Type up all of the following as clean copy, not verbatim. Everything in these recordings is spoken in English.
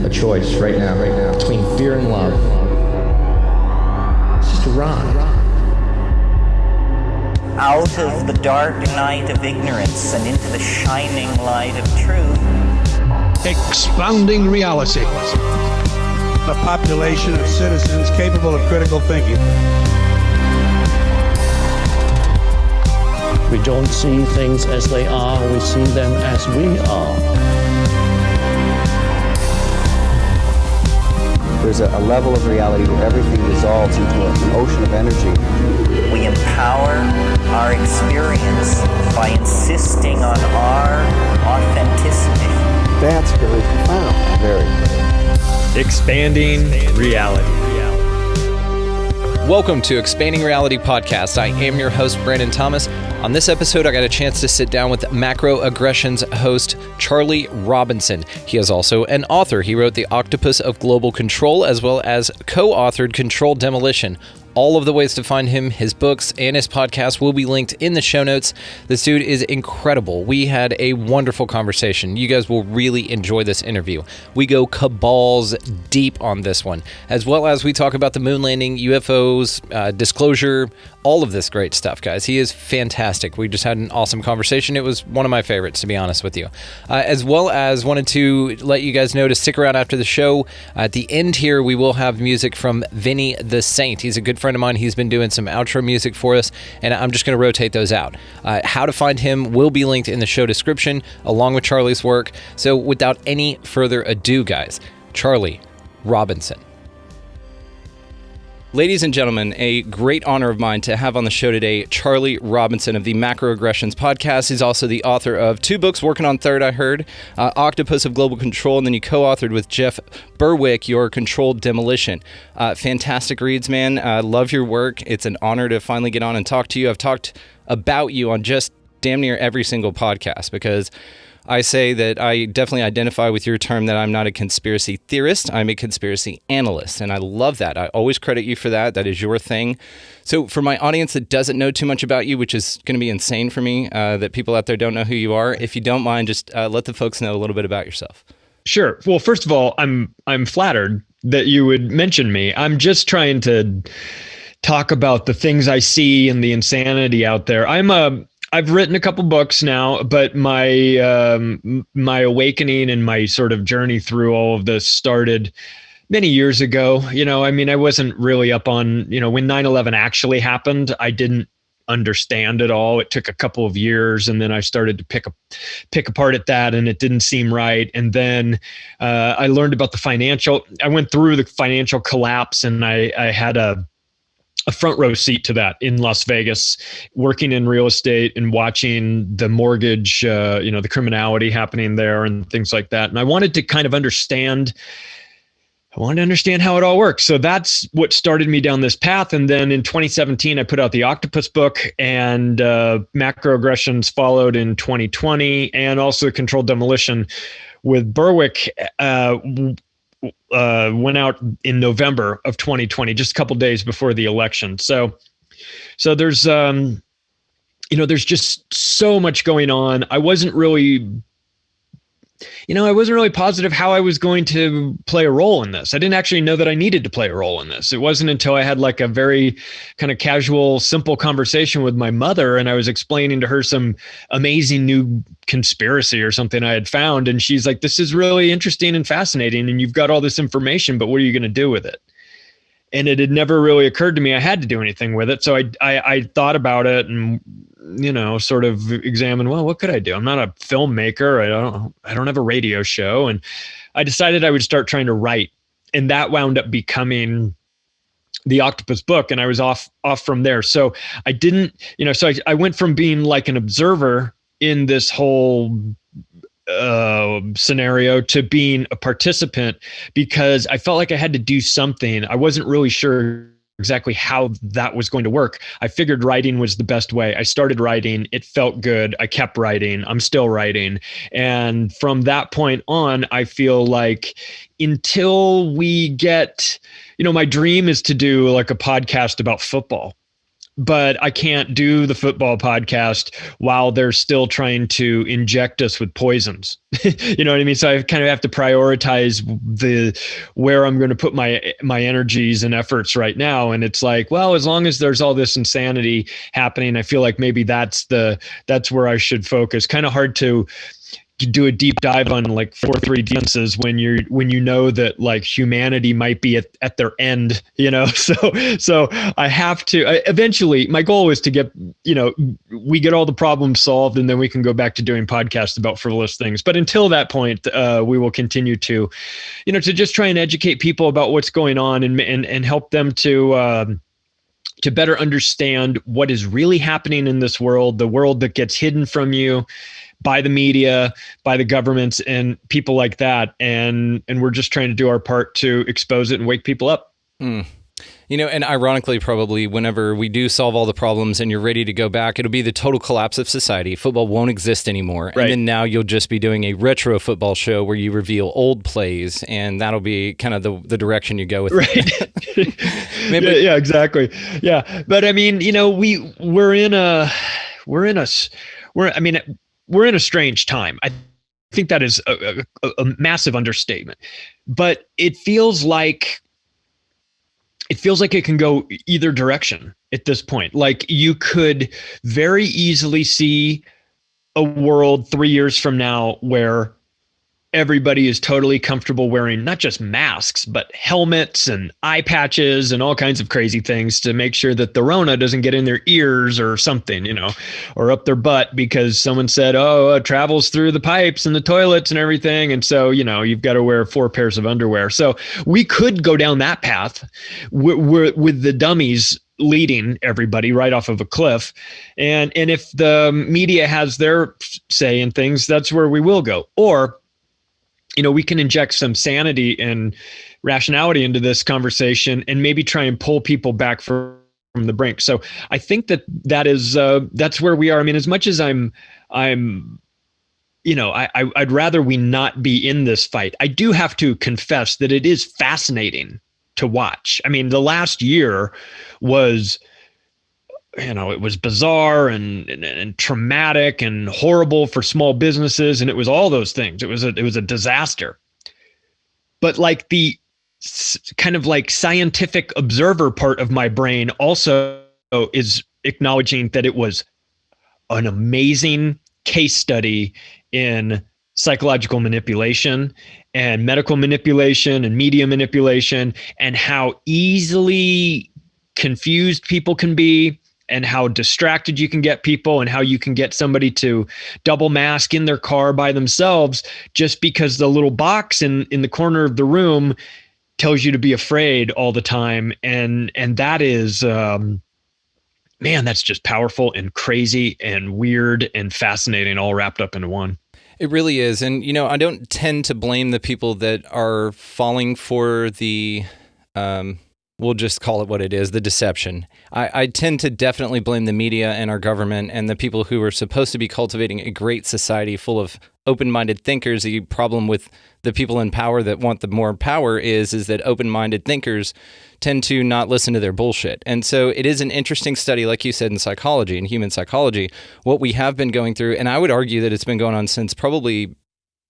a choice right now, between fear and love. It's just a ride. Out of the dark night of ignorance and into the shining light of truth. Expounding reality. A population of citizens capable of critical thinking. We don't see things as they are, we see them as we are. There's a level of reality where everything dissolves into an ocean of energy. We empower our experience by insisting on our authenticity. That's very profound. Very. Expanding reality. Welcome to Expanding Reality Podcast. I am your host, Brandon Thomas. On this episode, I got a chance to sit down with Macroaggressions host Charlie Robinson. He is also an author. He wrote The Octopus of Global Control, as well as co-authored Controlled Demolition. All of the ways to find him, his books, and his podcast will be linked in the show notes. This dude is incredible. We had a wonderful conversation. You guys will really enjoy this interview. We go cabals deep on this one, as well as we talk about the moon landing, UFOs, disclosure, all of this great stuff, guys. He is fantastic. We just had an awesome conversation. It was one of my favorites, to be honest with you. As well as wanted to let you guys know to stick around after the show. At the end here, we will have music from Vinny the Saint. He's a good friend of mine. He's been doing some outro music for us, and I'm just going to rotate those out. How to find him will be linked in the show description, along with Charlie's work. So without any further ado, guys, Charlie Robinson. Ladies and gentlemen, a great honor of mine to have on the show today Charlie Robinson of the Macroaggressions podcast. He's also the author of 2 books, working on third, I heard, Octopus of Global Control, and then you co-authored with Jeff Berwick your Controlled Demolition. Fantastic reads, man. Love your work. It's an honor to finally get on and talk to you. I've talked about you on just damn near every single podcast because I say that I definitely identify with your term that I'm not a conspiracy theorist. I'm a conspiracy analyst, and I love that. I always credit you for that. That is your thing. So for my audience that doesn't know too much about you, which is going to be insane for me, that people out there don't know who you are, if you don't mind, just let the folks know a little bit about yourself. Sure. Well, first of all, I'm flattered that you would mention me. I'm just trying to talk about the things I see and the insanity out there. I've written a couple books now, but my my awakening and my sort of journey through all of this started many years ago. You know, I mean, I wasn't really up on, when 9/11 actually happened, I didn't understand it all. It took a couple of years, and then I started to pick apart at that, and it didn't seem right. And then I learned about I went through the financial collapse, and I had a front row seat to that in Las Vegas, working in real estate and watching the mortgage, the criminality happening there and things like that. And I wanted to kind of understand how it all works. So that's what started me down this path. And then in 2017, I put out the Octopus book, and Macroaggressions followed in 2020, and also Controlled Demolition with Berwick went out in November of 2020, just a couple days before the election. So there's, there's just so much going on. I wasn't really positive how I was going to play a role in this. I didn't actually know that I needed to play a role in this. It wasn't until I had like a very kind of casual, simple conversation with my mother, and I was explaining to her some amazing new conspiracy or something I had found. And she's like, this is really interesting and fascinating, and you've got all this information, but what are you going to do with it? And it had never really occurred to me I had to do anything with it. So I thought about it and, sort of examined, well, what could I do? I'm not a filmmaker. I don't have a radio show. And I decided I would start trying to write. And that wound up becoming the Octopus book. And I was off from there. So I didn't, I went from being like an observer in this whole scenario to being a participant, because I felt like I had to do something. I wasn't really sure exactly how that was going to work. I figured writing was the best way. I started writing. It felt good. I kept writing. I'm still writing. And from that point on, I feel like until we get, my dream is to do like a podcast about football. but I can't do the football podcast while they're still trying to inject us with poisons. You know what I mean? So I kind of have to prioritize where I'm going to put my energies and efforts right now. And it's like, well, as long as there's all this insanity happening, I feel like maybe that's where I should focus. Kind of hard to do a deep dive on like 4-3 defenses when you know that like humanity might be at their end, you know. So I have to eventually, my goal is to get, you know, we get all the problems solved and then we can go back to doing podcasts about frivolous things. But until that point, we will continue to, you know, to just try and educate people about what's going on and help them to better understand what is really happening in this world, the world that gets hidden from you by the media, by the governments and people like that. And we're just trying to do our part to expose it and wake people up. You know, and ironically, probably whenever we do solve all the problems and you're ready to go back, it'll be the total collapse of society. Football won't exist anymore. Right. And then now you'll just be doing a retro football show where you reveal old plays, and that'll be kind of the direction you go with. Right. Yeah, exactly. Yeah. But I mean, you know, we're in a strange time. I think that is a massive understatement, but it feels like it can go either direction at this point. Like you could very easily see a world 3 years from now where everybody is totally comfortable wearing not just masks, but helmets and eye patches and all kinds of crazy things to make sure that the Rona doesn't get in their ears or something, you know, or up their butt because someone said, oh, it travels through the pipes and the toilets and everything. And so, you know, you've got to wear 4 pairs of underwear. So we could go down that path with the dummies leading everybody right off of a cliff. And if the media has their say in things, that's where we will go. Or, you know, we can inject some sanity and rationality into this conversation and maybe try and pull people back from the brink. So I think that's where we are. I mean, as much as I'm, you know, I'd rather we not be in this fight. I do have to confess that it is fascinating to watch. I mean, the last year was, you know, it was bizarre and traumatic and horrible for small businesses. And it was all those things. It was a disaster. But like the kind of like scientific observer part of my brain also is acknowledging that it was an amazing case study in psychological manipulation and medical manipulation and media manipulation and how easily confused people can be, and how distracted you can get people and how you can get somebody to double mask in their car by themselves just because the little box in the corner of the room tells you to be afraid all the time. And that is, man, that's just powerful and crazy and weird and fascinating all wrapped up into one. It really is. And, you know, I don't tend to blame the people that are falling for the, we'll just call it what it is, the deception. I tend to definitely blame the media and our government and the people who are supposed to be cultivating a great society full of open-minded thinkers. The problem with the people in power that want the more power is that open-minded thinkers tend to not listen to their bullshit. And so it is an interesting study, like you said, in psychology, in human psychology, what we have been going through. And I would argue that it's been going on since probably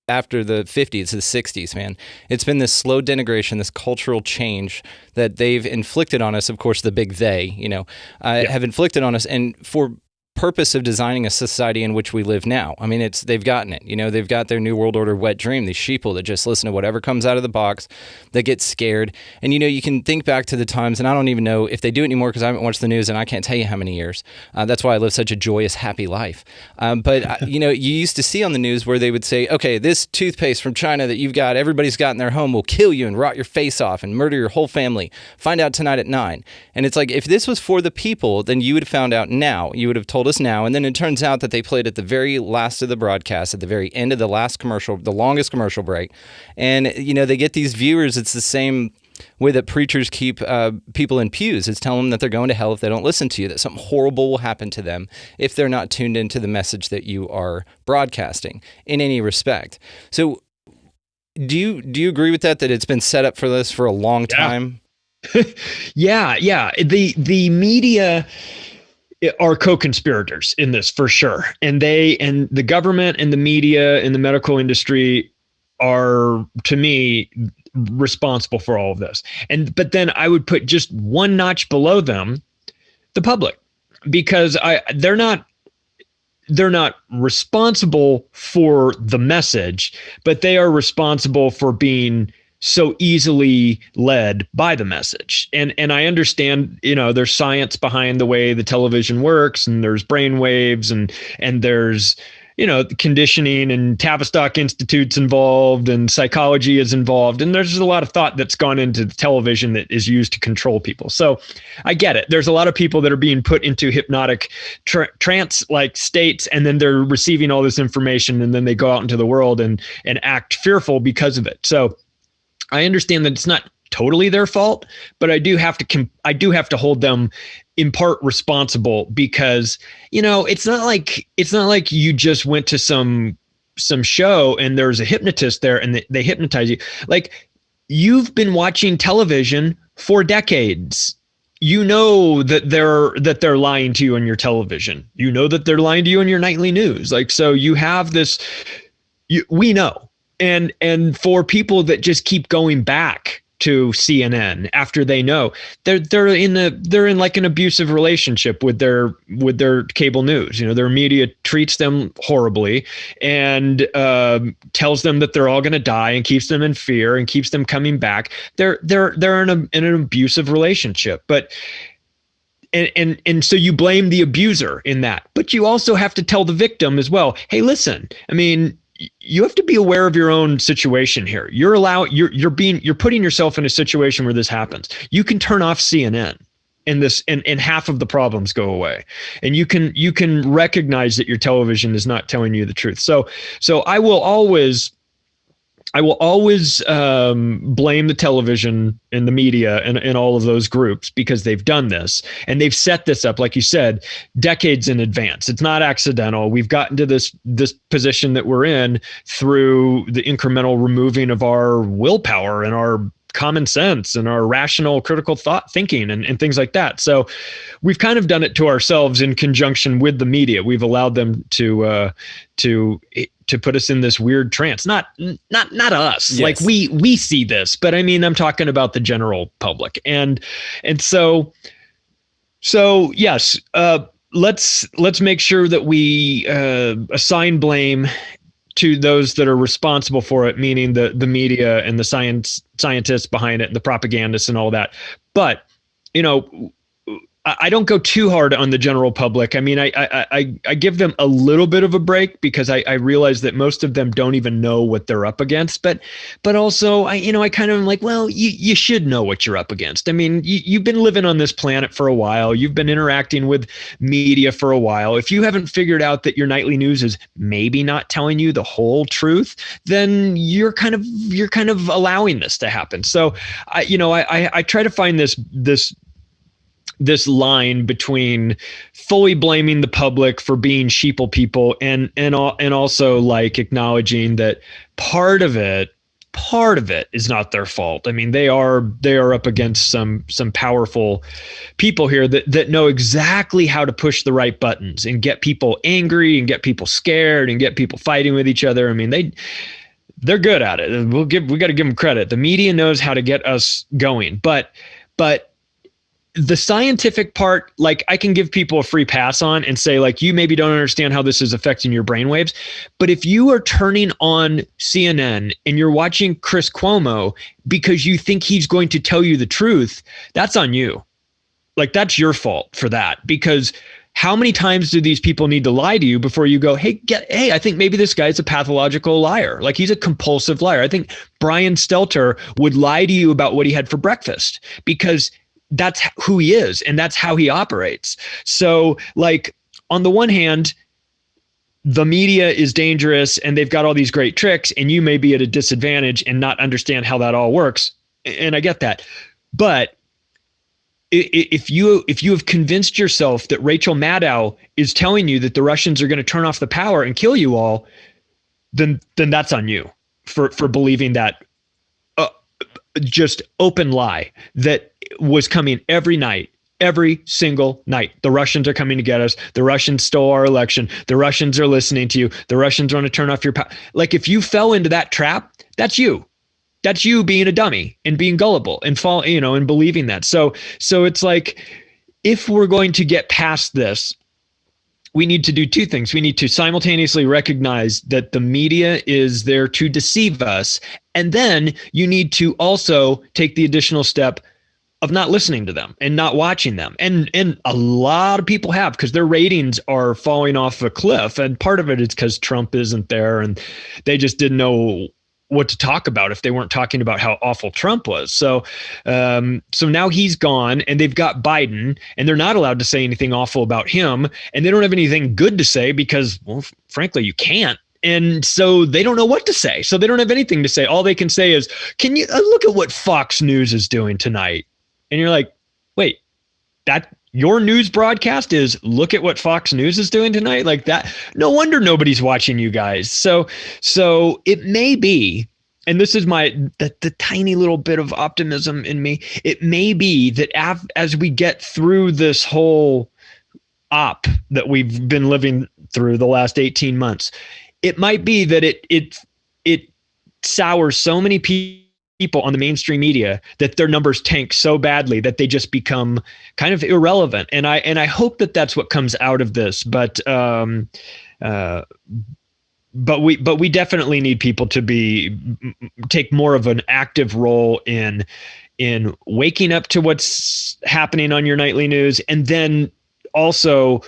after the 50s, the 60s, man. It's been this slow denigration, this cultural change that they've inflicted on us. Of course, the big they, you know, have inflicted on us. And for purpose of designing a society in which we live now. I mean, they've gotten it. You know, they've got their New World Order wet dream, these sheeple that just listen to whatever comes out of the box, that get scared. And, you know, you can think back to the times, and I don't even know if they do it anymore because I haven't watched the news and I can't tell you how many years. That's why I live such a joyous, happy life. But, you know, you used to see on the news where they would say, okay, this toothpaste from China that everybody's got in their home will kill you and rot your face off and murder your whole family. Find out tonight at 9. And it's like, if this was for the people, then you would have found out now. You would have told us now. And then it turns out that they played at the very last of the broadcast, at the very end of the last commercial, the longest commercial break. And, you know, they get these viewers. It's the same way that preachers keep people in pews. It's telling them that they're going to hell if they don't listen to you, that something horrible will happen to them if they're not tuned into the message that you are broadcasting in any respect. So do you agree with that it's been set up for this for a long time? Yeah. The media, are co-conspirators in this for sure. And the government and the media and the medical industry are, to me, responsible for all of this. But then I would put just one notch below them, the public, because they're not responsible for the message, but they are responsible for being so easily led by the message. And I understand, there's science behind the way the television works, and there's brain waves, and there's, conditioning, and Tavistock Institute's involved, and psychology is involved. And there's a lot of thought that's gone into the television that is used to control people. So I get it. There's a lot of people that are being put into hypnotic trance-like states, and then they're receiving all this information, and then they go out into the world and act fearful because of it. So I understand that it's not totally their fault, but I do have to hold them in part responsible, because it's not like you just went to some show and there's a hypnotist there and they hypnotize you. Like, you've been watching television for decades. That they're lying to you on your television. That they're lying to you on your nightly news. Like, so you have this. We know. And for people that just keep going back to CNN after they know, they're in like an abusive relationship with their cable news. their media treats them horribly and tells them that they're all going to die and keeps them in fear and keeps them coming back. They're in an abusive relationship, but. And so you blame the abuser in that, but you also have to tell the victim as well. Hey, listen, you have to be aware of your own situation here. You're putting yourself in a situation where this happens. You can turn off CNN and half of the problems go away. And you can recognize that your television is not telling you the truth. So I will always blame the television and the media and all of those groups, because they've done this and they've set this up, like you said, decades in advance. It's not accidental. We've gotten to this position that we're in through the incremental removing of our willpower and our common sense and our rational critical thinking and things like that. So we've kind of done it to ourselves in conjunction with the media. We've allowed them to put us in this weird trance. Not us. Yes. Like we see this, but I'm talking about the general public. And so yes, let's make sure that we assign blame to those that are responsible for it, meaning the media and the scientists behind it and the propagandists and all that. But, I don't go too hard on the general public. I give them a little bit of a break, because I realize that most of them don't even know what they're up against. But also, I kind of am like, well, you should know what you're up against. You've been living on this planet for a while. You've been interacting with media for a while. If you haven't figured out that your nightly news is maybe not telling you the whole truth, then you're kind of allowing this to happen. So I try to find this line between fully blaming the public for being sheeple people and also like acknowledging that part of it is not their fault. They are up against some powerful people here that know exactly how to push the right buttons and get people angry and get people scared and get people fighting with each other. They're good at it. We got to give them credit. The media knows how to get us going, but the scientific part, like, I can give people a free pass on and say, like, you maybe don't understand how this is affecting your brainwaves. But if you are turning on CNN and you're watching Chris Cuomo because you think he's going to tell you the truth, that's on you. Like, that's your fault for that. Because how many times do these people need to lie to you before you go, hey, I think maybe this guy's a pathological liar. Like, he's a compulsive liar. I think Brian Stelter would lie to you about what he had for breakfast, because that's who he is and that's how he operates. So, like, on the one hand, the media is dangerous and they've got all these great tricks, and you may be at a disadvantage and not understand how that all works. And I get that. But if you have convinced yourself that Rachel Maddow is telling you that the Russians are going to turn off the power and kill you all, then that's on you for believing that just open lie that was coming every night every single night. The Russians are coming to get us. The Russians stole our election. The Russians are listening to you. The Russians want to turn off your power. Like, if you fell into that trap, that's you. That's you being a dummy and being gullible and and believing that. So it's like, if we're going to get past this, we need to do two things. We need to simultaneously recognize that the media is there to deceive us. And then you need to also take the additional step of not listening to them and not watching them. And a lot of people have, because their ratings are falling off a cliff. And part of it is because Trump isn't there and they just didn't know what to talk about if they weren't talking about how awful Trump was. So now he's gone and they've got Biden, and they're not allowed to say anything awful about him. And they don't have anything good to say because, well, frankly, you can't. And so they don't know what to say. So they don't have anything to say. All they can say is, can you look at what Fox News is doing tonight? And you're like, wait, that your news broadcast is look at what Fox News is doing tonight? Like that? No wonder nobody's watching you guys. So it may be, and this is the tiny little bit of optimism in me. It may be that as we get through this whole op that we've been living through the last 18 months, it might be that it sours so many people on the mainstream media that their numbers tank so badly that they just become kind of irrelevant. And I hope that that's what comes out of this. But we definitely need people to take more of an active role in waking up to what's happening on your nightly news. And then also,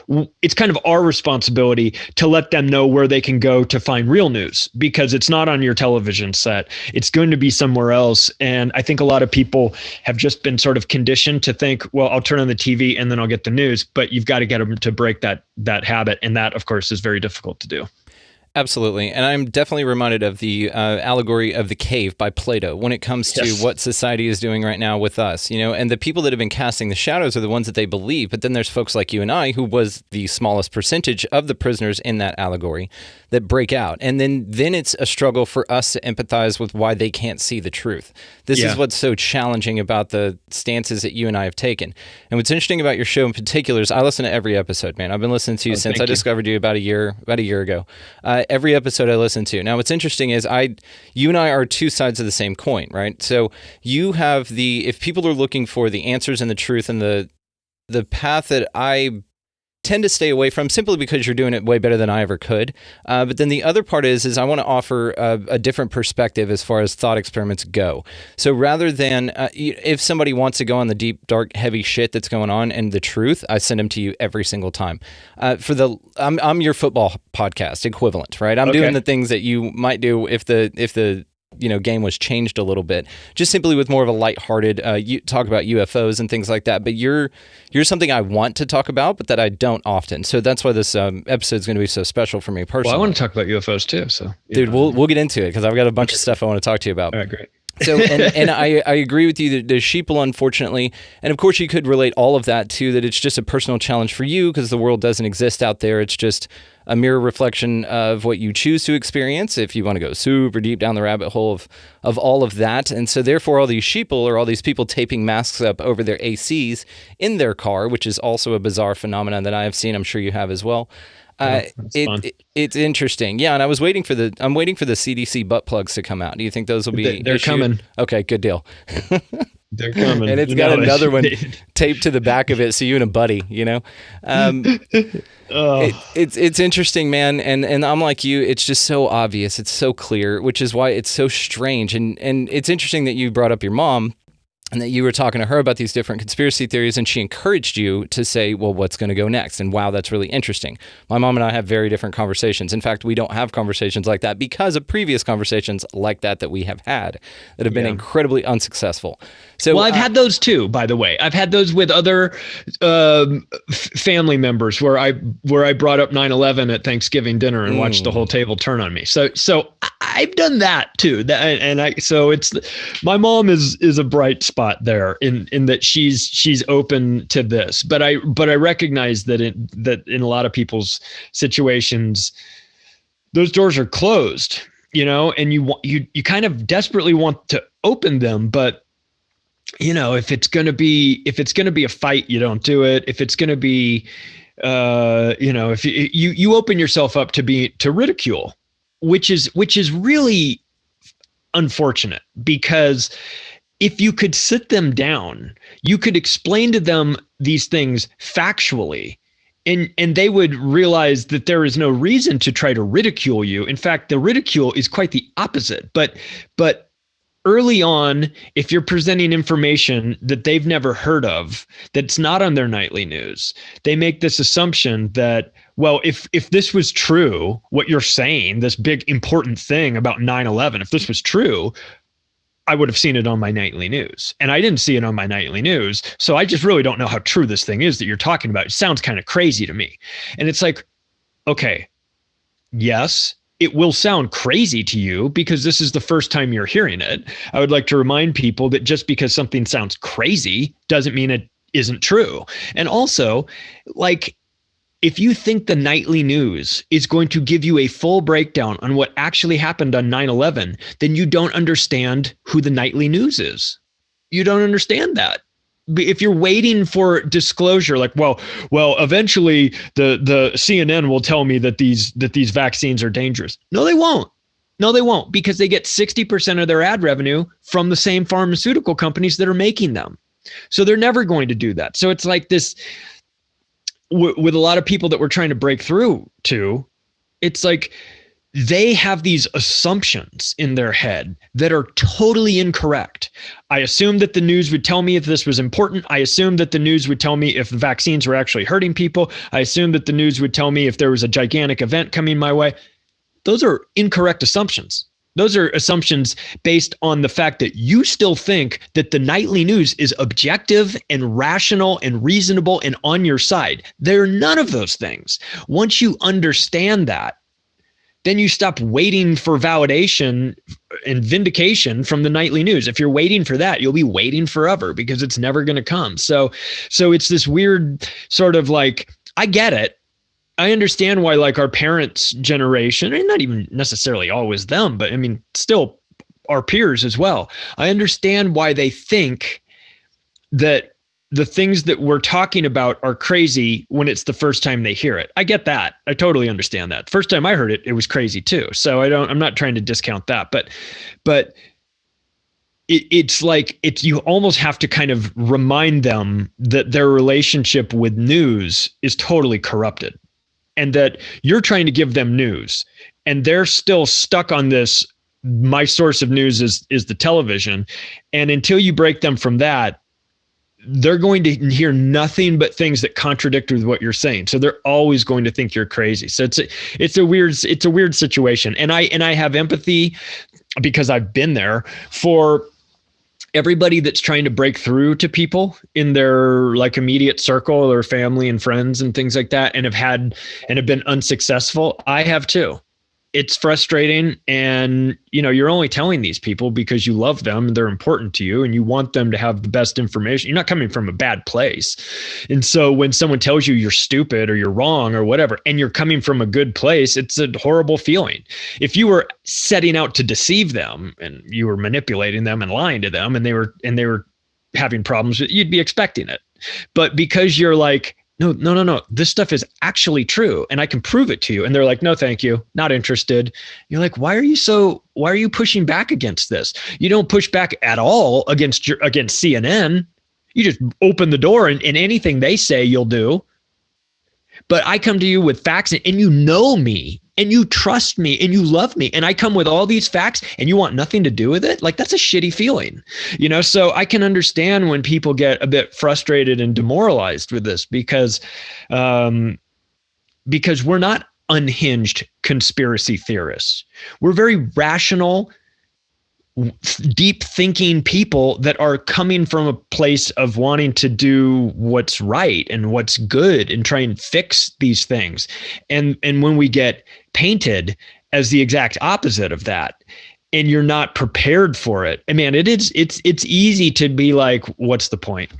it's kind of our responsibility to let them know where they can go to find real news, because it's not on your television set. It's going to be somewhere else. And I think a lot of people have just been sort of conditioned to think, well, I'll turn on the TV and then I'll get the news. But you've got to get them to break that habit. And that, of course, is very difficult to do. Absolutely. And I'm definitely reminded of the allegory of the cave by Plato when it comes to what society is doing right now with us, and the people that have been casting the shadows are the ones that they believe. But then there's folks like you and I, who was the smallest percentage of the prisoners in that allegory, that break out. And then it's a struggle for us to empathize with why they can't see the truth. This is what's so challenging about the stances that you and I have taken. And what's interesting about your show in particular is I listen to every episode, man. I've been listening to you since I discovered you about a year ago. Every episode I listen to. Now, what's interesting is you and I are two sides of the same coin, right? So you have if people are looking for the answers and the truth and the path that I tend to stay away from, simply because you're doing it way better than I ever could. But then the other part is I want to offer a different perspective as far as thought experiments go. So rather than if somebody wants to go on the deep, dark, heavy shit that's going on and the truth, I send them to you every single time. I'm your football podcast equivalent, right? I'm doing the things that you might do if the game was changed a little bit, just simply with more of a lighthearted talk about UFOs and things like that. But you're something I want to talk about, but that I don't often. So that's why this episode is going to be so special for me personally. Well, I want to talk about UFOs too. So, dude, we'll get into it because I've got a bunch of stuff I want to talk to you about. All right, great. So, and I agree with you that the sheeple, unfortunately, and of course you could relate all of that to that it's just a personal challenge for you because the world doesn't exist out there. It's just a mirror reflection of what you choose to experience if you want to go super deep down the rabbit hole of all of that. And so therefore all these sheeple or all these people taping masks up over their ACs in their car, which is also a bizarre phenomenon that I have seen. I'm sure you have as well. It's interesting. Yeah. And I'm waiting for the CDC butt plugs to come out. Do you think those will be They're coming. Okay, good deal. They're coming. And it's got another one taped to the back of it. So you and a buddy, It's interesting, man. And I'm like you, it's just so obvious. It's so clear, which is why it's so strange. And it's interesting that you brought up your mom and that you were talking to her about these different conspiracy theories, and she encouraged you to say, well, what's going to go next? And wow, that's really interesting. My mom and I have very different conversations. In fact, we don't have conversations like that because of previous conversations like that we have had that have been incredibly unsuccessful. So, well, I've had those too, by the way. I've had those with other family members where I brought up 9/11 at Thanksgiving dinner and watched the whole table turn on me. So I've done that too. So it's my mom is a bright spot there in that she's open to this, but I recognize that in a lot of people's situations, those doors are closed, and you kind of desperately want to open them, but if it's going to be a fight, you don't do it. If it's going to be, if you open yourself up to ridicule, which is really unfortunate, because if you could sit them down, you could explain to them these things factually, and they would realize that there is no reason to try to ridicule you. In fact, the ridicule is quite the opposite. But early on, if you're presenting information that they've never heard of, that's not on their nightly news, they make this assumption that, well, if this was true, what you're saying, this big important thing about 9/11, if this was true, I would have seen it on my nightly news. And I didn't see it on my nightly news. So I just really don't know how true this thing is that you're talking about. It sounds kind of crazy to me. And it's like, okay, yes, it will sound crazy to you because this is the first time you're hearing it. I would like to remind people that just because something sounds crazy doesn't mean it isn't true. And also, like, if you think the nightly news is going to give you a full breakdown on what actually happened on 9/11, then you don't understand who the nightly news is. You don't understand that. If you're waiting for disclosure, like, well, eventually the CNN will tell me that these vaccines are dangerous. No, they won't. No, they won't, because they get 60% of their ad revenue from the same pharmaceutical companies that are making them. So they're never going to do that. So it's like this. With a lot of people that we're trying to break through to, it's like they have these assumptions in their head that are totally incorrect. I assumed that the news would tell me if this was important. I assumed that the news would tell me if the vaccines were actually hurting people. I assumed that the news would tell me if there was a gigantic event coming my way. Those are incorrect assumptions. Those are assumptions based on the fact that you still think that the nightly news is objective and rational and reasonable and on your side. They're none of those things. Once you understand that, then you stop waiting for validation and vindication from the nightly news. If you're waiting for that, you'll be waiting forever because it's never going to come. So it's this weird sort of like, I get it. I understand why, like, our parents' generation, and not even necessarily always them, but I mean, still our peers as well. I understand why they think that the things that we're talking about are crazy when it's the first time they hear it. I get that. I totally understand that. First time I heard it, it was crazy too. So I'm not trying to discount that, but it's like, you almost have to kind of remind them that their relationship with news is totally corrupted. And that you're trying to give them news and they're still stuck on this. My source of news is the television. And until you break them from that, they're going to hear nothing but things that contradict with what you're saying. So they're always going to think you're crazy. So it's a weird situation. And I have empathy because I've been there for everybody that's trying to break through to people in their like immediate circle or family and friends and things like that, and have been unsuccessful. I have too. It's frustrating. And, you're only telling these people because you love them. They're important to you and you want them to have the best information. You're not coming from a bad place. And so when someone tells you you're stupid or you're wrong or whatever, and you're coming from a good place, it's a horrible feeling. If you were setting out to deceive them and you were manipulating them and lying to them and they were having problems, you'd be expecting it. But because you're like, no, this stuff is actually true and I can prove it to you. And they're like, no, thank you. Not interested. You're like, why are you pushing back against this? You don't push back at all against CNN. You just open the door and anything they say, you'll do. But I come to you with facts and you know me and you trust me and you love me. And I come with all these facts and you want nothing to do with it. Like, that's a shitty feeling, so I can understand when people get a bit frustrated and demoralized with this because we're not unhinged conspiracy theorists. We're very rational, deep thinking people that are coming from a place of wanting to do what's right and what's good and try and fix these things. And when we get painted as the exact opposite of that, and you're not prepared for it, it's easy to be like, what's the point?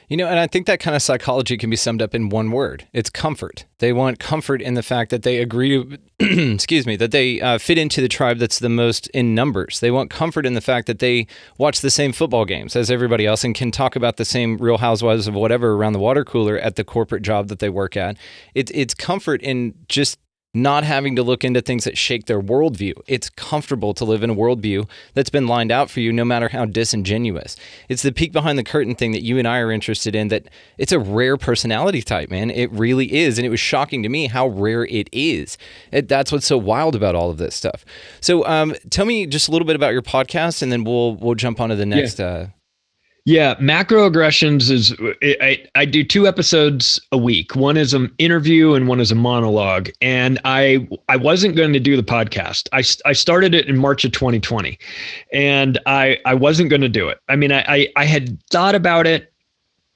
And I think that kind of psychology can be summed up in one word. It's comfort. They want comfort in the fact that they agree, excuse me, that they fit into the tribe that's the most in numbers. They want comfort in the fact that they watch the same football games as everybody else and can talk about the same Real Housewives of whatever around the water cooler at the corporate job that they work at. It's comfort in just not having to look into things that shake their worldview. It's comfortable to live in a worldview that's been lined out for you, no matter how disingenuous. It's the peek behind the curtain thing that you and I are interested in, that it's a rare personality type, man. It really is. And it was shocking to me how rare it is. That's what's so wild about all of this stuff. So tell me just a little bit about your podcast, and then we'll jump on to the next. Yeah, Macroaggressions is, I do 2 episodes a week. One is an interview and one is a monologue. And I wasn't going to do the podcast. I started it in March of 2020, and I wasn't going to do it. I mean, I had thought about it,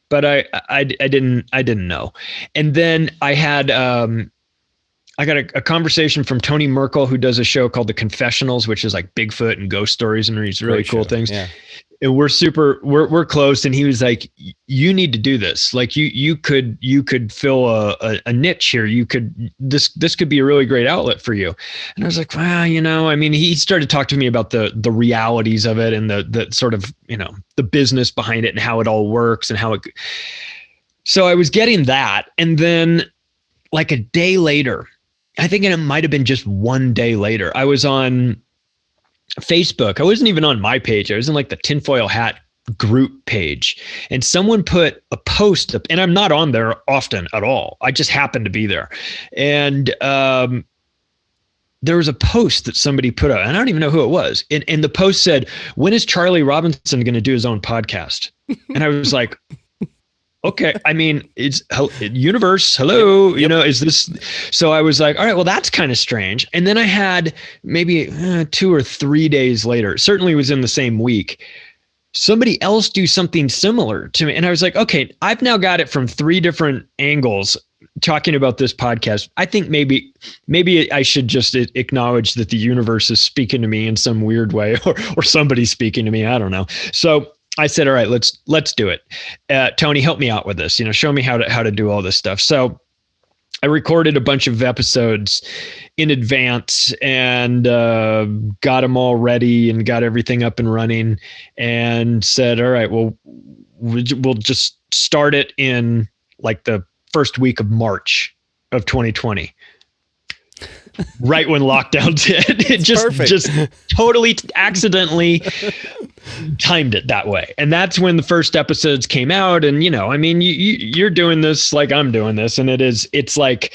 but I didn't know. And then I had I got a conversation from Tony Merkel, who does a show called The Confessionals, which is like Bigfoot and ghost stories and these really cool things. Yeah. And we're close. And he was like, you need to do this. Like you could fill a niche here. This could be a really great outlet for you. And I was like, wow, I mean, he started talking to me about the realities of it and the sort of, the business behind it and how it all works and how it. So I was getting that. And then like a day later, I think it might have been just one day later, I was on Facebook. I wasn't even on my page. I was in like the tinfoil hat group page, and someone put a post up, and I'm not on there often at all. I just happened to be there. And there was a post that somebody put up, and I don't even know who it was. And the post said, when is Charlie Robinson going to do his own podcast? And I was like, okay. I mean, it's universe. Hello. Yep. Is this? So I was like, all right, well, that's kind of strange. And then I had maybe 2 or 3 days later, certainly was in the same week, somebody else do something similar to me. And I was like, okay, I've now got it from 3 different angles talking about this podcast. I think maybe I should just acknowledge that the universe is speaking to me in some weird way, or somebody's speaking to me. I don't know. So I said, all right, let's do it. Tony, help me out with this, show me how to do all this stuff. So I recorded a bunch of episodes in advance and got them all ready and got everything up and running, and said, all right, well, we'll just start it in like the first week of March of 2020. Right when lockdowns hit, it just totally accidentally timed it that way. And that's when the first episodes came out. And, I mean, you're doing this like I'm doing this. And it's like,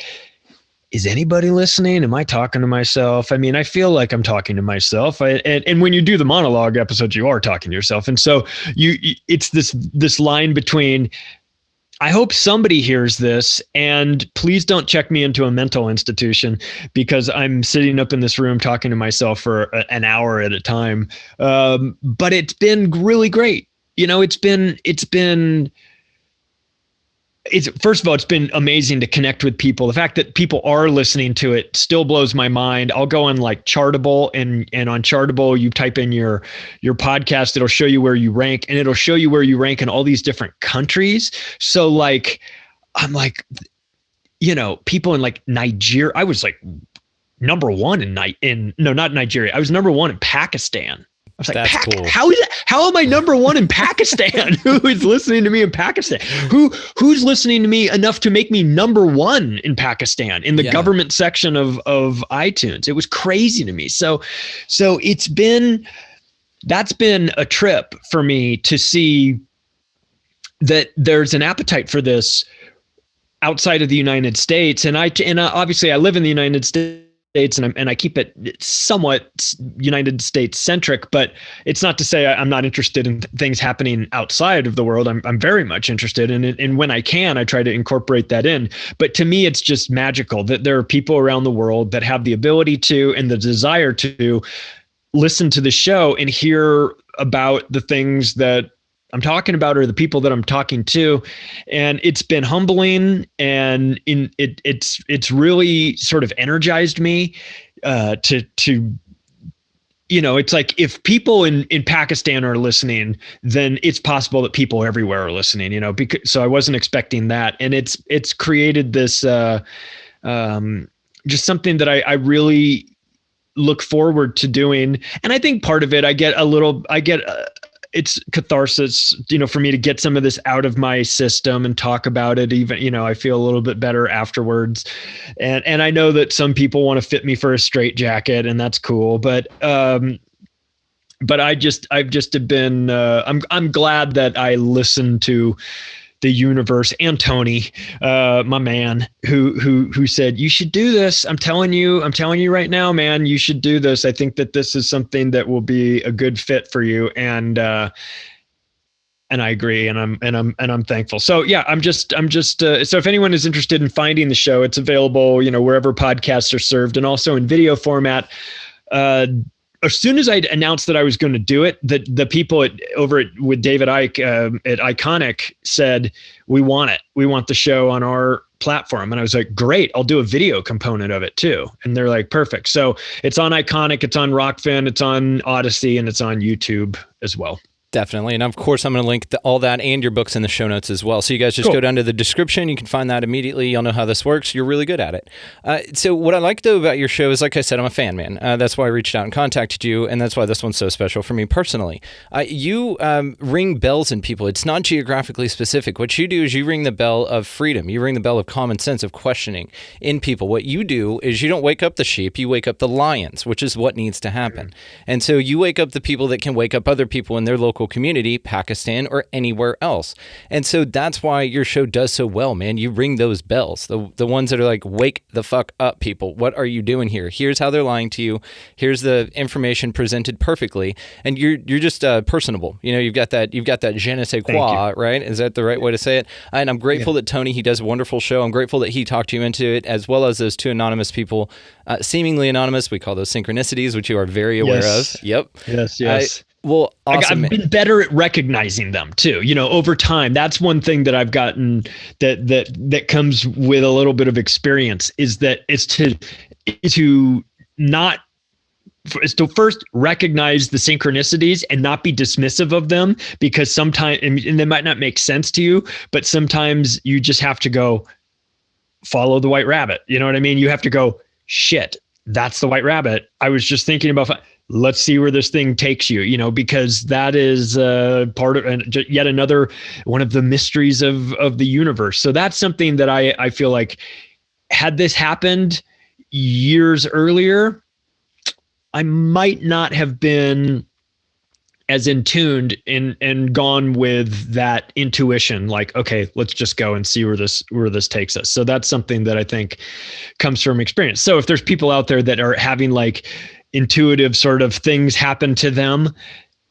is anybody listening? Am I talking to myself? I mean, I feel like I'm talking to myself. And when you do the monologue episodes, you are talking to yourself. And so it's this line between, I hope somebody hears this, and please don't check me into a mental institution because I'm sitting up in this room talking to myself for an hour at a time. But it's been really great. First of all, it's been amazing to connect with people. The fact that people are listening to it still blows my mind. I'll go on like Chartable, and on Chartable, you type in your podcast, it'll show you where you rank, and it'll show you where you rank in all these different countries. So like, I'm like, people in like Nigeria, I was like number 1 not Nigeria. I was number 1 in Pakistan. I was like, cool. How am I number 1 in Pakistan? Who is listening to me in Pakistan? Who's listening to me enough to make me number 1 in Pakistan in the government section of iTunes? It was crazy to me. So that's been a trip for me to see that there's an appetite for this outside of the United States. And obviously I live in the United States. And I keep it somewhat United States centric, but it's not to say I'm not interested in things happening outside of the world. I'm very much interested in it. And when I can, I try to incorporate that in. But to me, it's just magical that there are people around the world that have the ability to and the desire to listen to the show and hear about the things that I'm talking about or the people that I'm talking to. And it's been humbling, and it's really sort of energized me to it's like if people in Pakistan are listening, then it's possible that people everywhere are listening, because so I wasn't expecting that. And it's created this, just something that I really look forward to doing. And I think part of it, it's catharsis, for me to get some of this out of my system and talk about it. Even, I feel a little bit better afterwards. And I know that some people want to fit me for a straitjacket, and that's cool. But I've just been, I'm glad that I listened to the universe and Tony, my man, who said, you should do this. I'm telling you right now, man, you should do this. I think that this is something that will be a good fit for you. And I agree. And I'm thankful. So yeah, I'm just, so if anyone is interested in finding the show, it's available, wherever podcasts are served, and also in video format. As soon as I announced that I was going to do it, the people with David Icke at Iconic said, we want it. We want the show on our platform. And I was like, great, I'll do a video component of it too. And they're like, perfect. So it's on Iconic, it's on Rockfin, it's on Odyssey, and it's on YouTube as well. Definitely. And of course, I'm going to link all that and your books in the show notes as well. So you guys just go down to the description. You can find that immediately. You'll know how this works. You're really good at it. So what I like, though, about your show is, like I said, I'm a fan, man. That's why I reached out and contacted you. And that's why this one's so special for me personally. You ring bells in people. It's not geographically specific. What you do is you ring the bell of freedom. You ring the bell of common sense, of questioning in people. What you do is you don't wake up the sheep. You wake up the lions, which is what needs to happen. And so you wake up the people that can wake up other people in their local community, Pakistan, or anywhere else. And so that's why your show does so well, man. You ring those bells, the ones that are like, wake the fuck up, people. What are you doing here? Here's how they're lying to you. Here's the information presented perfectly. And you're just personable. You've got that je ne sais quoi, right? Is that the right way to say it? And I'm grateful that Tony, he does a wonderful show. I'm grateful that he talked you into it, as well as those two anonymous people, seemingly anonymous. We call those synchronicities, which you are very aware of. Yep. Yes. Well, awesome. I've been better at recognizing them too. Over time, that's one thing that I've gotten that comes with a little bit of experience, is that it's to first recognize the synchronicities and not be dismissive of them, because sometimes, and they might not make sense to you, but sometimes you just have to go follow the white rabbit. You know what I mean? You have to go, shit, that's the white rabbit. I was just thinking about, let's see where this thing takes you, because that is part of, and yet another one of the mysteries of the universe. So that's something that I feel like, had this happened years earlier, I might not have been as in tuned and gone with that intuition, like, okay, let's just go and see where this takes us. So that's something that I think comes from experience. So if there's people out there that are having like intuitive sort of things happen to them,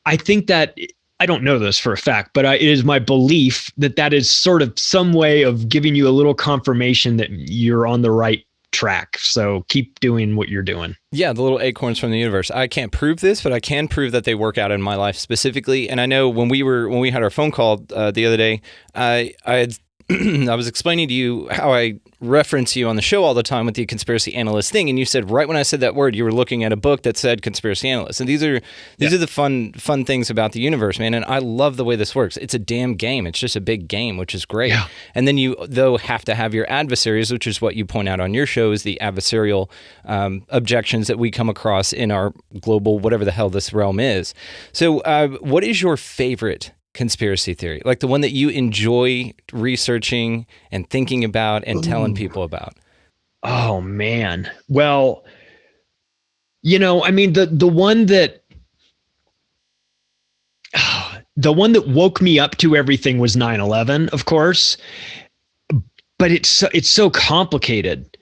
I think that, I don't know this for a fact, but it is my belief that is sort of some way of giving you a little confirmation that you're on the right track. So keep doing what you're doing. Yeah, the little acorns from the universe. I can't prove this, but I can prove that they work out in my life specifically. And I know when we had our phone call the other day, I was explaining to you how I reference you on the show all the time with the conspiracy analyst thing, and you said right when I said that word, you were looking at a book that said conspiracy analyst. And these are the fun things about the universe, man. And I love the way this works. It's a damn game. It's just a big game, which is great. Yeah. And then you, though, have to have your adversaries, which is what you point out on your show, is the adversarial objections that we come across in our global, whatever the hell this realm is. So what is your favorite conspiracy theory, like the one that you enjoy researching and thinking about and telling people about? Oh man. Well, I mean, the one that woke me up to everything was 9/11, of course, but it's so complicated.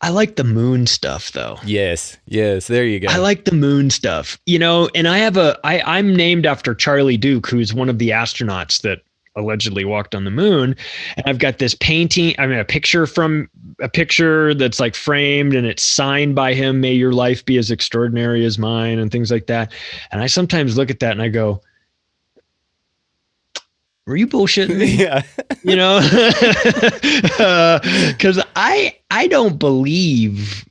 I like the moon stuff though. Yes. There you go. I like the moon stuff, and I'm named after Charlie Duke, who's one of the astronauts that allegedly walked on the moon. And I've got this painting, a picture that's like framed and it's signed by him. May your life be as extraordinary as mine, and things like that. And I sometimes look at that and I go, were you bullshitting me? Yeah. Because I don't believe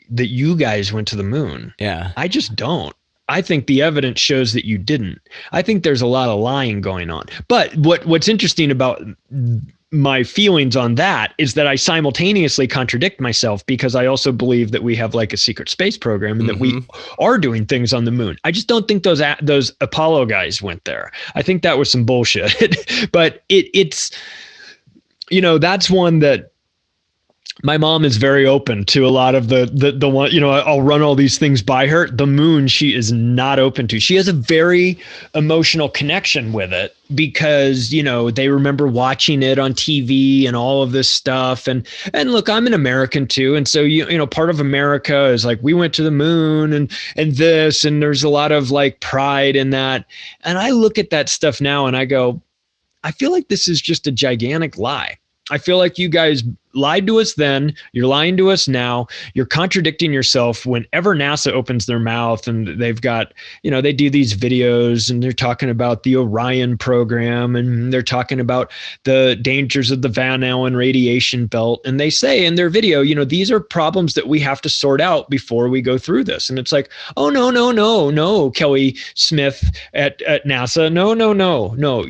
that you guys went to the moon. Yeah. I just don't. I think the evidence shows that you didn't. I think there's a lot of lying going on. But what's interesting about my feelings on that is that I simultaneously contradict myself, because I also believe that we have like a secret space program and that we are doing things on the moon. I just don't think those Apollo guys went there. I think that was some bullshit. But it's, you know, that's one that my mom is very open to. A lot of the one, you know, I'll run all these things by her. The moon, she is not open to. She has a very emotional connection with it because, you know, they remember watching it on TV and all of this stuff. And look, I'm an American too. And so, you know, part of America is like, we went to the moon and this, and there's a lot of like pride in that. And I look at that stuff now and I go, I feel like this is just a gigantic lie. I feel like you guys lied to us then. You're lying to us now. You're contradicting yourself whenever NASA opens their mouth, and they've got, you know, they do these videos and they're talking about the Orion program and they're talking about the dangers of the Van Allen radiation belt. And they say in their video, you know, these are problems that we have to sort out before we go through this. And it's like, oh, no, Kelly Smith at NASA. No.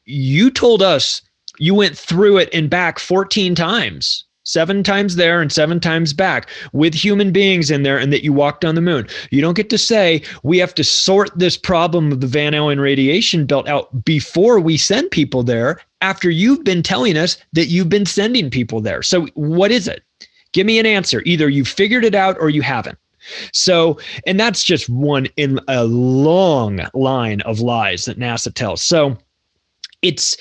You told us you went through it and back 14 times, 7 times there and 7 times back with human beings in there, and that you walked on the moon. You don't get to say we have to sort this problem of the Van Allen radiation belt out before we send people there, after you've been telling us that you've been sending people there. So what is it? Give me an answer. Either you figured it out or you haven't. So, and that's just one in a long line of lies that NASA tells. So it's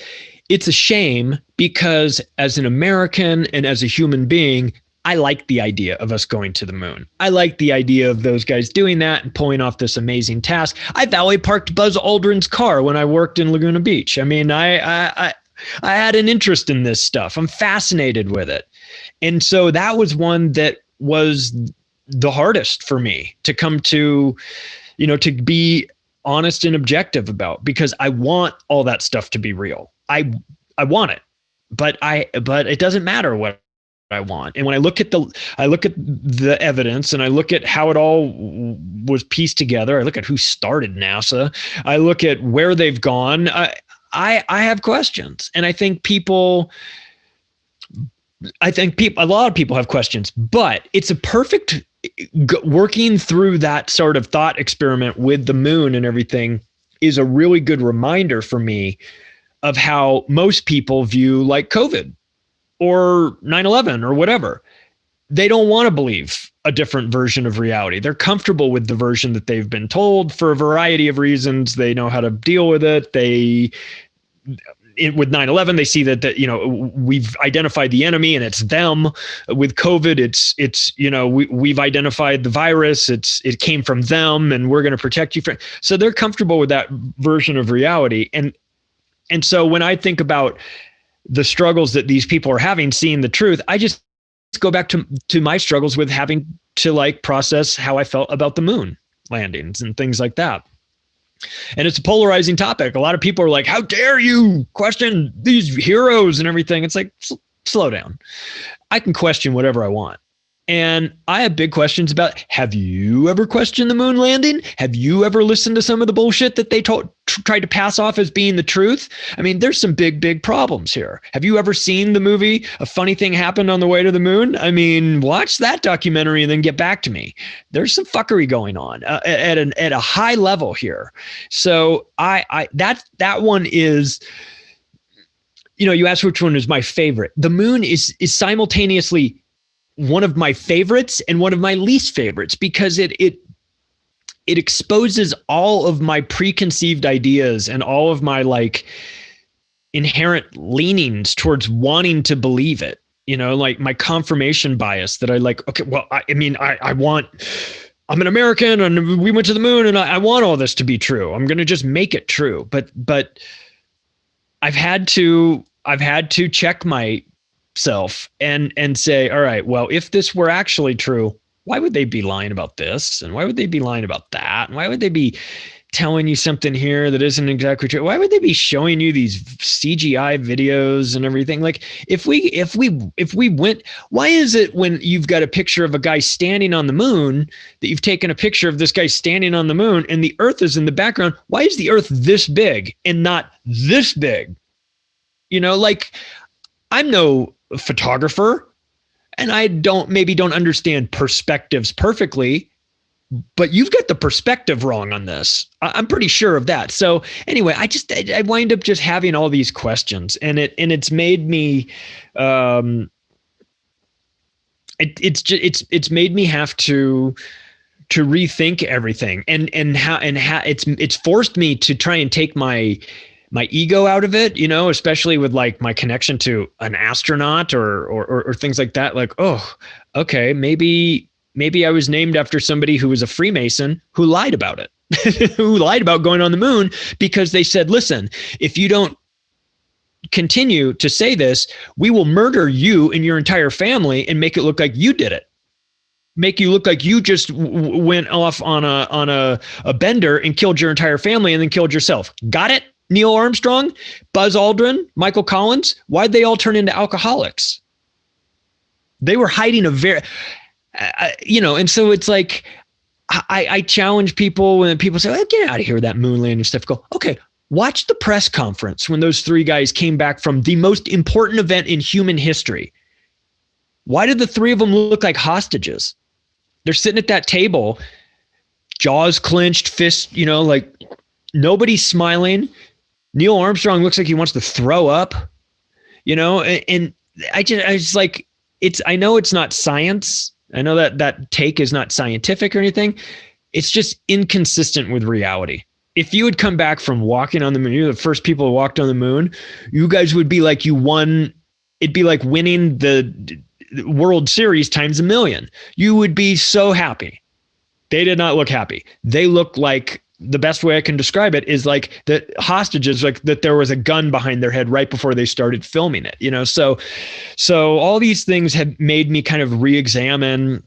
a shame, because as an American and as a human being, I like the idea of us going to the moon. I like the idea of those guys doing that and pulling off this amazing task. I valet parked Buzz Aldrin's car when I worked in Laguna Beach. I mean, I had an interest in this stuff. I'm fascinated with it. And so that was one that was the hardest for me to come to, you know, to be honest and objective about, because I want all that stuff to be real. I want it, but it doesn't matter what I want. And when I look at the evidence, and I look at how it all was pieced together, I look at who started NASA, I look at where they've gone, I have questions. And I think a lot of people have questions, but it's a perfect working through that sort of thought experiment with the moon and everything is a really good reminder for me of how most people view like COVID or 9/11 or whatever. They don't want to believe a different version of reality. They're comfortable with the version that they've been told for a variety of reasons. They know how to deal with it. With 9/11, they see that you know, we've identified the enemy and it's them. With COVID, it's you know, we've identified the virus. It came from them, and we're going to protect you from. So they're comfortable with that version of reality. And so when I think about the struggles that these people are having, seeing the truth, I just go back to my struggles with having to like process how I felt about the moon landings and things like that. And it's a polarizing topic. A lot of people are like, how dare you question these heroes and everything? It's like, slow down. I can question whatever I want. And I have big questions about, have you ever questioned the moon landing? Have you ever listened to some of the bullshit that they tried to pass off as being the truth? I mean, there's some big problems here. Have you ever seen the movie A Funny Thing Happened on the Way to the Moon? I mean, watch that documentary and then get back to me. There's some fuckery going on at a high level here. So that one is, you know, you asked which one is my favorite. The moon is simultaneously one of my favorites and one of my least favorites, because it exposes all of my preconceived ideas and all of my like inherent leanings towards wanting to believe it, you know, like my confirmation bias that I like, okay, well, I'm an American and we went to the moon and I want all this to be true. I'm going to just make it true. But I've had to check myself and say, all right, well, if this were actually true, why would they be lying about this? And why would they be lying about that? And why would they be telling you something here that isn't exactly true? Why would they be showing you these CGI videos and everything? Like if we went, why is it when you've got a picture of a guy standing on the moon that you've taken a picture of this guy standing on the moon and the earth is in the background? Why is the earth this big and not this big? Like I'm no photographer and I don't understand perspectives perfectly, but you've got the perspective wrong on this. I'm pretty sure of that. So anyway, I wind up just having all these questions, and it's made me, it's made me have to rethink everything, and how it's forced me to try and take my ego out of it, especially with like my connection to an astronaut or things like that. Like, oh, okay, maybe I was named after somebody who was a Freemason who lied about it, who lied about going on the moon because they said, listen, if you don't continue to say this, we will murder you and your entire family and make it look like you did it. Make you look like you just went off on a bender and killed your entire family and then killed yourself. Got it? Neil Armstrong, Buzz Aldrin, Michael Collins, why'd they all turn into alcoholics? They were hiding and so it's like, I challenge people when people say, oh, get out of here with that moon landing stuff. Go, okay, watch the press conference when those three guys came back from the most important event in human history. Why did the three of them look like hostages? They're sitting at that table, jaws clenched, fists, like nobody's smiling. Neil Armstrong looks like he wants to throw up, and I just like, I know it's not science. I know that take is not scientific or anything. It's just inconsistent with reality. If you had come back from walking on the moon, you're the first people who walked on the moon, you guys would be like, you won. It'd be like winning the World Series times a million. You would be so happy. They did not look happy. They look like, the best way I can describe it is like the hostages, like that there was a gun behind their head right before they started filming it, so all these things have made me kind of re-examine.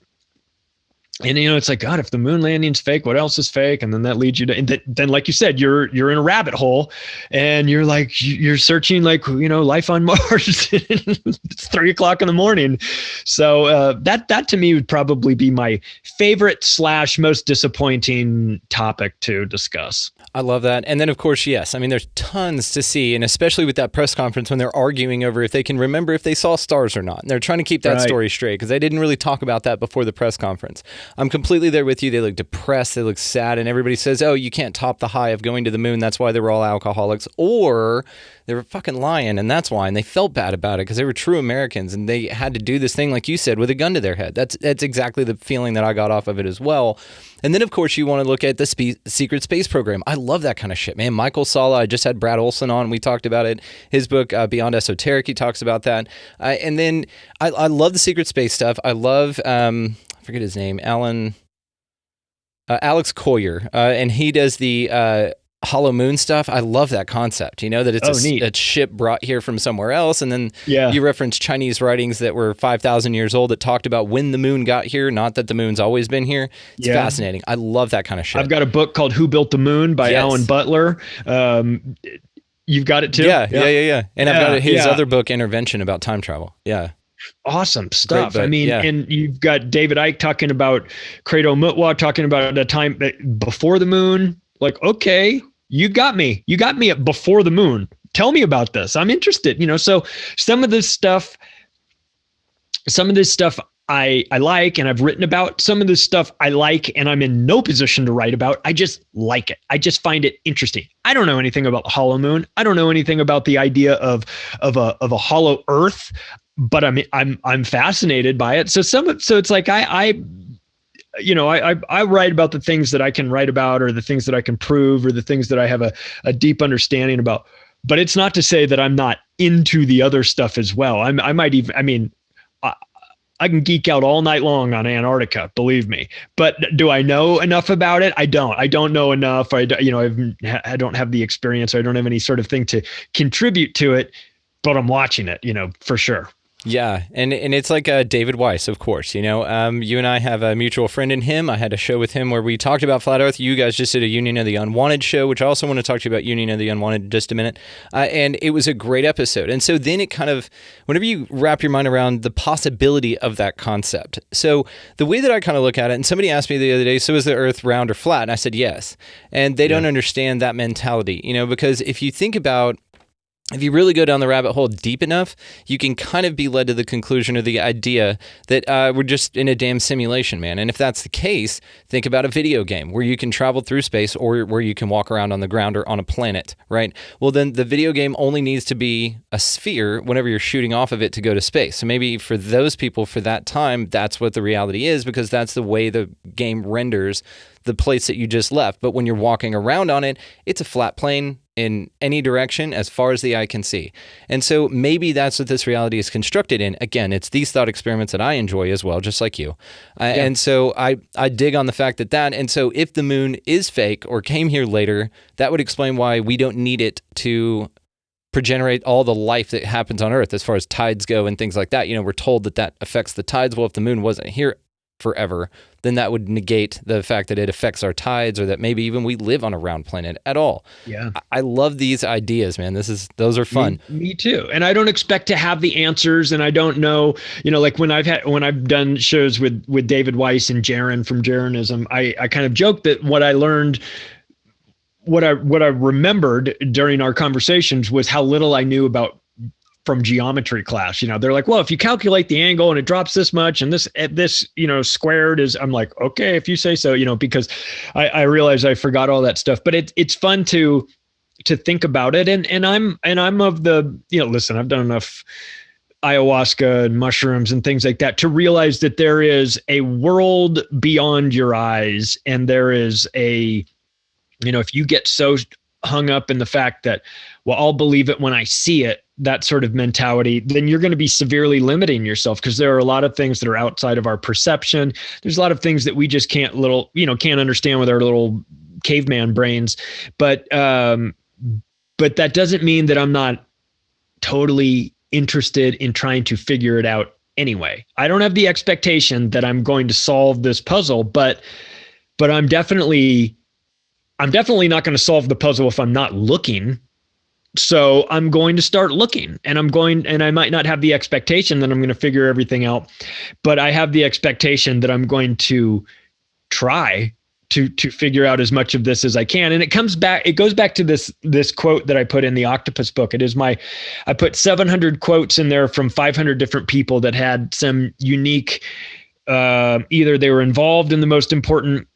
And, it's like, God, if the moon landing's fake, what else is fake? And then that leads you to, and then, like you said, you're in a rabbit hole and you're like, you're searching like, life on Mars. It's 3:00 in the morning. So that to me would probably be my favorite / most disappointing topic to discuss. I love that. And then, of course, yes, I mean, there's tons to see. And especially with that press conference when they're arguing over if they can remember if they saw stars or not. And they're trying to keep that story straight because they didn't really talk about that before the press conference. I'm completely there with you. They look depressed. They look sad. And everybody says, oh, you can't top the high of going to the moon. That's why they were all alcoholics. Or they were fucking lying. And that's why. And they felt bad about it because they were true Americans. And they had to do this thing, like you said, with a gun to their head. That's exactly the feeling that I got off of it as well. And then, of course, you want to look at the secret space program. I love that kind of shit, man. Michael Salla, I just had Brad Olson on. We talked about it. His book, Beyond Esoteric, he talks about that. And then I love the secret space stuff. I love, I forget his name, Alex Coyer. And he does the hollow moon stuff. I love that concept, that it's a ship brought here from somewhere else. And then you reference Chinese writings that were 5,000 years old that talked about when the moon got here, not that the moon's always been here. It's fascinating. I love that kind of shit. I've got a book called Who Built the Moon by Alan Butler. You've got it too? Yeah. And I've got his other book, Intervention, about time travel. Yeah. Awesome stuff. I mean, and you've got David Icke talking about Credo Mutwa, talking about a time before the moon. Like, okay, you got me at before the moon. Tell me about this. I'm interested, so some of this stuff I like, and I've written about. Some of this stuff I like, and I'm in no position to write about. I just like it. I just find it interesting. I don't know anything about the hollow moon. I don't know anything about the idea of a hollow earth, but I'm fascinated by it. So it's like I write about the things that I can write about, or the things that I can prove, or the things that I have a deep understanding about. But it's not to say that I'm not into the other stuff as well. I can geek out all night long on Antarctica, believe me. But do I know enough about it? I don't know enough. I don't have the experience. I don't have any sort of thing to contribute to it, but I'm watching it, for sure. Yeah, and it's like David Weiss, of course. You and I have a mutual friend in him. I had a show with him where we talked about Flat Earth. You guys just did a Union of the Unwanted show, which I also want to talk to you about Union of the Unwanted in just a minute. And it was a great episode. And so then it kind of, whenever you wrap your mind around the possibility of that concept. So the way that I kind of look at it, and somebody asked me the other day, so is the Earth round or flat? And I said yes. And they don't understand that mentality, because if you think about, if you really go down the rabbit hole deep enough, you can kind of be led to the conclusion or the idea that we're just in a damn simulation, man. And if that's the case, think about a video game where you can travel through space or where you can walk around on the ground or on a planet, right? Well, then the video game only needs to be a sphere whenever you're shooting off of it to go to space. So maybe for those people, for that time, that's what the reality is, because that's the way the game renders the place that you just left. But when you're walking around on it, it's a flat plane in any direction as far as the eye can see. And so maybe that's what this reality is constructed in. Again, it's these thought experiments that I enjoy as well, just like you. And so I dig on the fact that, and so if the moon is fake or came here later, that would explain why we don't need it to progenerate all the life that happens on Earth as far as tides go and things like that. We're told that affects the tides. Well, if the moon wasn't here forever, then that would negate the fact that it affects our tides, or that maybe even we live on a round planet at all. Yeah. I love these ideas, man. Those are fun. Me too. And I don't expect to have the answers, and I don't know, like when I've done shows with David Weiss and Jaron from Jaronism, I kind of joke that what I learned, what I remembered during our conversations was how little I knew about from geometry class. They're like, well, if you calculate the angle and it drops this much and this squared is, I'm like, okay, if you say so, because I realize I forgot all that stuff, but it's fun to think about it. And I'm of the, listen, I've done enough ayahuasca and mushrooms and things like that to realize that there is a world beyond your eyes. And there is if you get so hung up in the fact that, well, I'll believe it when I see it, that sort of mentality, then you're going to be severely limiting yourself, because there are a lot of things that are outside of our perception. There's a lot of things that we just can't understand with our little caveman brains. But that doesn't mean that I'm not totally interested in trying to figure it out anyway. I don't have the expectation that I'm going to solve this puzzle, but I'm definitely not going to solve the puzzle if I'm not looking. So I'm going to start looking, and I might not have the expectation that I'm going to figure everything out, but I have the expectation that I'm going to try to figure out as much of this as I can. And it goes back to this quote that I put in the Octopus book. I put 700 quotes in there from 500 different people that had some unique, either they were involved in the most important,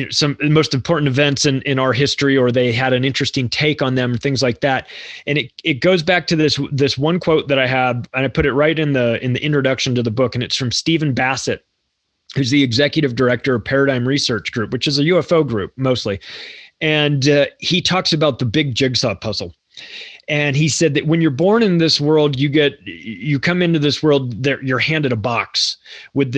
some of the most important events in our history, or they had an interesting take on them, things like that. And it goes back to this one quote that I have, and I put it right in the introduction to the book. And it's from Stephen Bassett, who's the executive director of Paradigm Research Group, which is a UFO group mostly. And he talks about the big jigsaw puzzle. And he said that when you're born in this world, you come into this world, you're handed a box with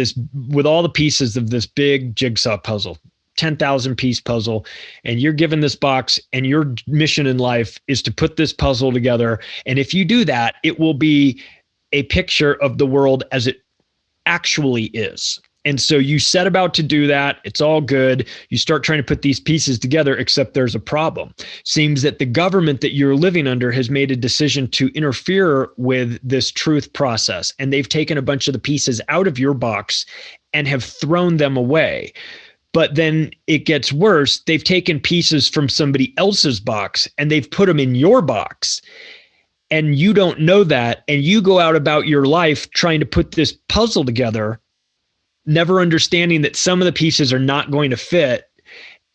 all the pieces of this big jigsaw puzzle. 10,000 piece puzzle, and you're given this box, and your mission in life is to put this puzzle together. And if you do that, it will be a picture of the world as it actually is. And so you set about to do that. It's all good. You start trying to put these pieces together, except there's a problem. Seems that the government that you're living under has made a decision to interfere with this truth process. And they've taken a bunch of the pieces out of your box and have thrown them away. But then it gets worse. They've taken pieces from somebody else's box and they've put them in your box. And you don't know that. And you go out about your life trying to put this puzzle together, never understanding that some of the pieces are not going to fit.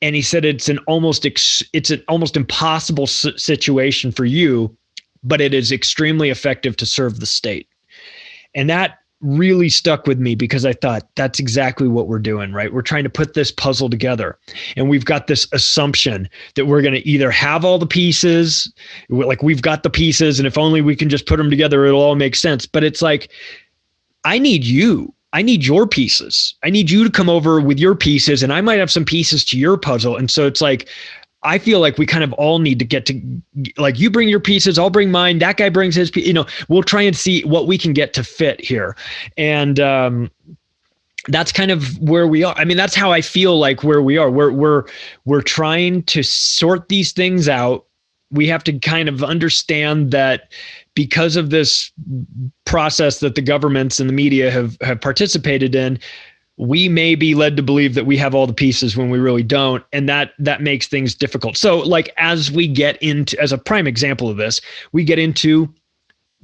And he said it's an almost impossible situation for you, but it is extremely effective to serve the state. And that really stuck with me, because I thought that's exactly what we're doing, right? We're trying to put this puzzle together, and we've got this assumption that we're going to either have all the pieces, like we've got the pieces, and if only we can just put them together, it'll all make sense. But it's like, I need you. I need your pieces. I need you to come over with your pieces, and I might have some pieces to your puzzle. And so it's like, I feel like we kind of all need to get to, like, you bring your pieces, I'll bring mine, that guy brings his, we'll try and see what we can get to fit here. And that's kind of where we are. I mean, that's how I feel like where we are. We're trying to sort these things out. We have to kind of understand that because of this process that the governments and the media have participated in, we may be led to believe that we have all the pieces when we really don't. And that makes things difficult. So like, as we get into, as a prime example of this, we get into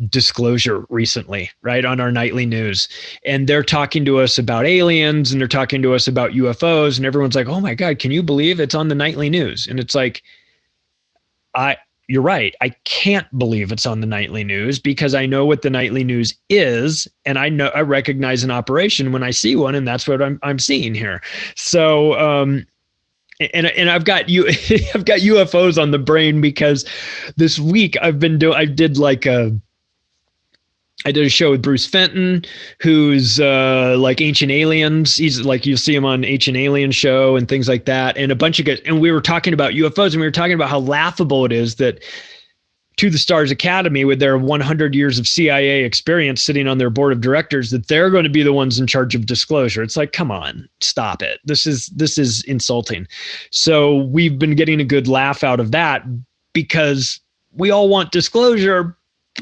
disclosure recently, right, on our nightly news. And they're talking to us about aliens and they're talking to us about UFOs. And everyone's like, oh my God, can you believe it's on the nightly news? And it's like, you're right. I can't believe it's on the nightly news because I know what the nightly news is, and I recognize an operation when I see one, and that's what I'm seeing here. So, and I've got UFOs on the brain because this week I did a show with Bruce Fenton, who's like Ancient Aliens. He's like, you'll see him on Ancient Alien Show and things like that. And a bunch of guys, and we were talking about UFOs, and we were talking about how laughable it is that To the Stars Academy, with their 100 years of CIA experience sitting on their board of directors, that they're going to be the ones in charge of disclosure. It's like, come on, stop it. This is insulting. So we've been getting a good laugh out of that because we all want disclosure,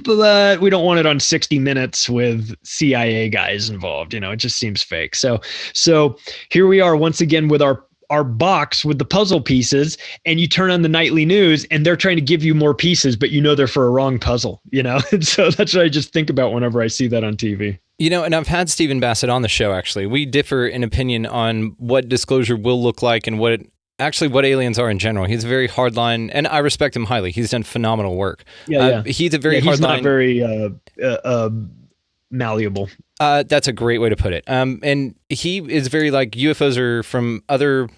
but we don't want it on 60 Minutes with CIA guys involved. It just seems fake. So here we are once again with our box with the puzzle pieces, and you turn on the nightly news and they're trying to give you more pieces, but they're for a wrong puzzle, And so that's what I just think about whenever I see that on TV. And I've had Stephen Bassett on the show, actually. We differ in opinion on what disclosure will look like and what aliens are in general. He's a very hardline, and I respect him highly. He's done phenomenal work. Yeah. He's a very hardline. He's not very malleable. That's a great way to put it. And he is very like, UFOs are from other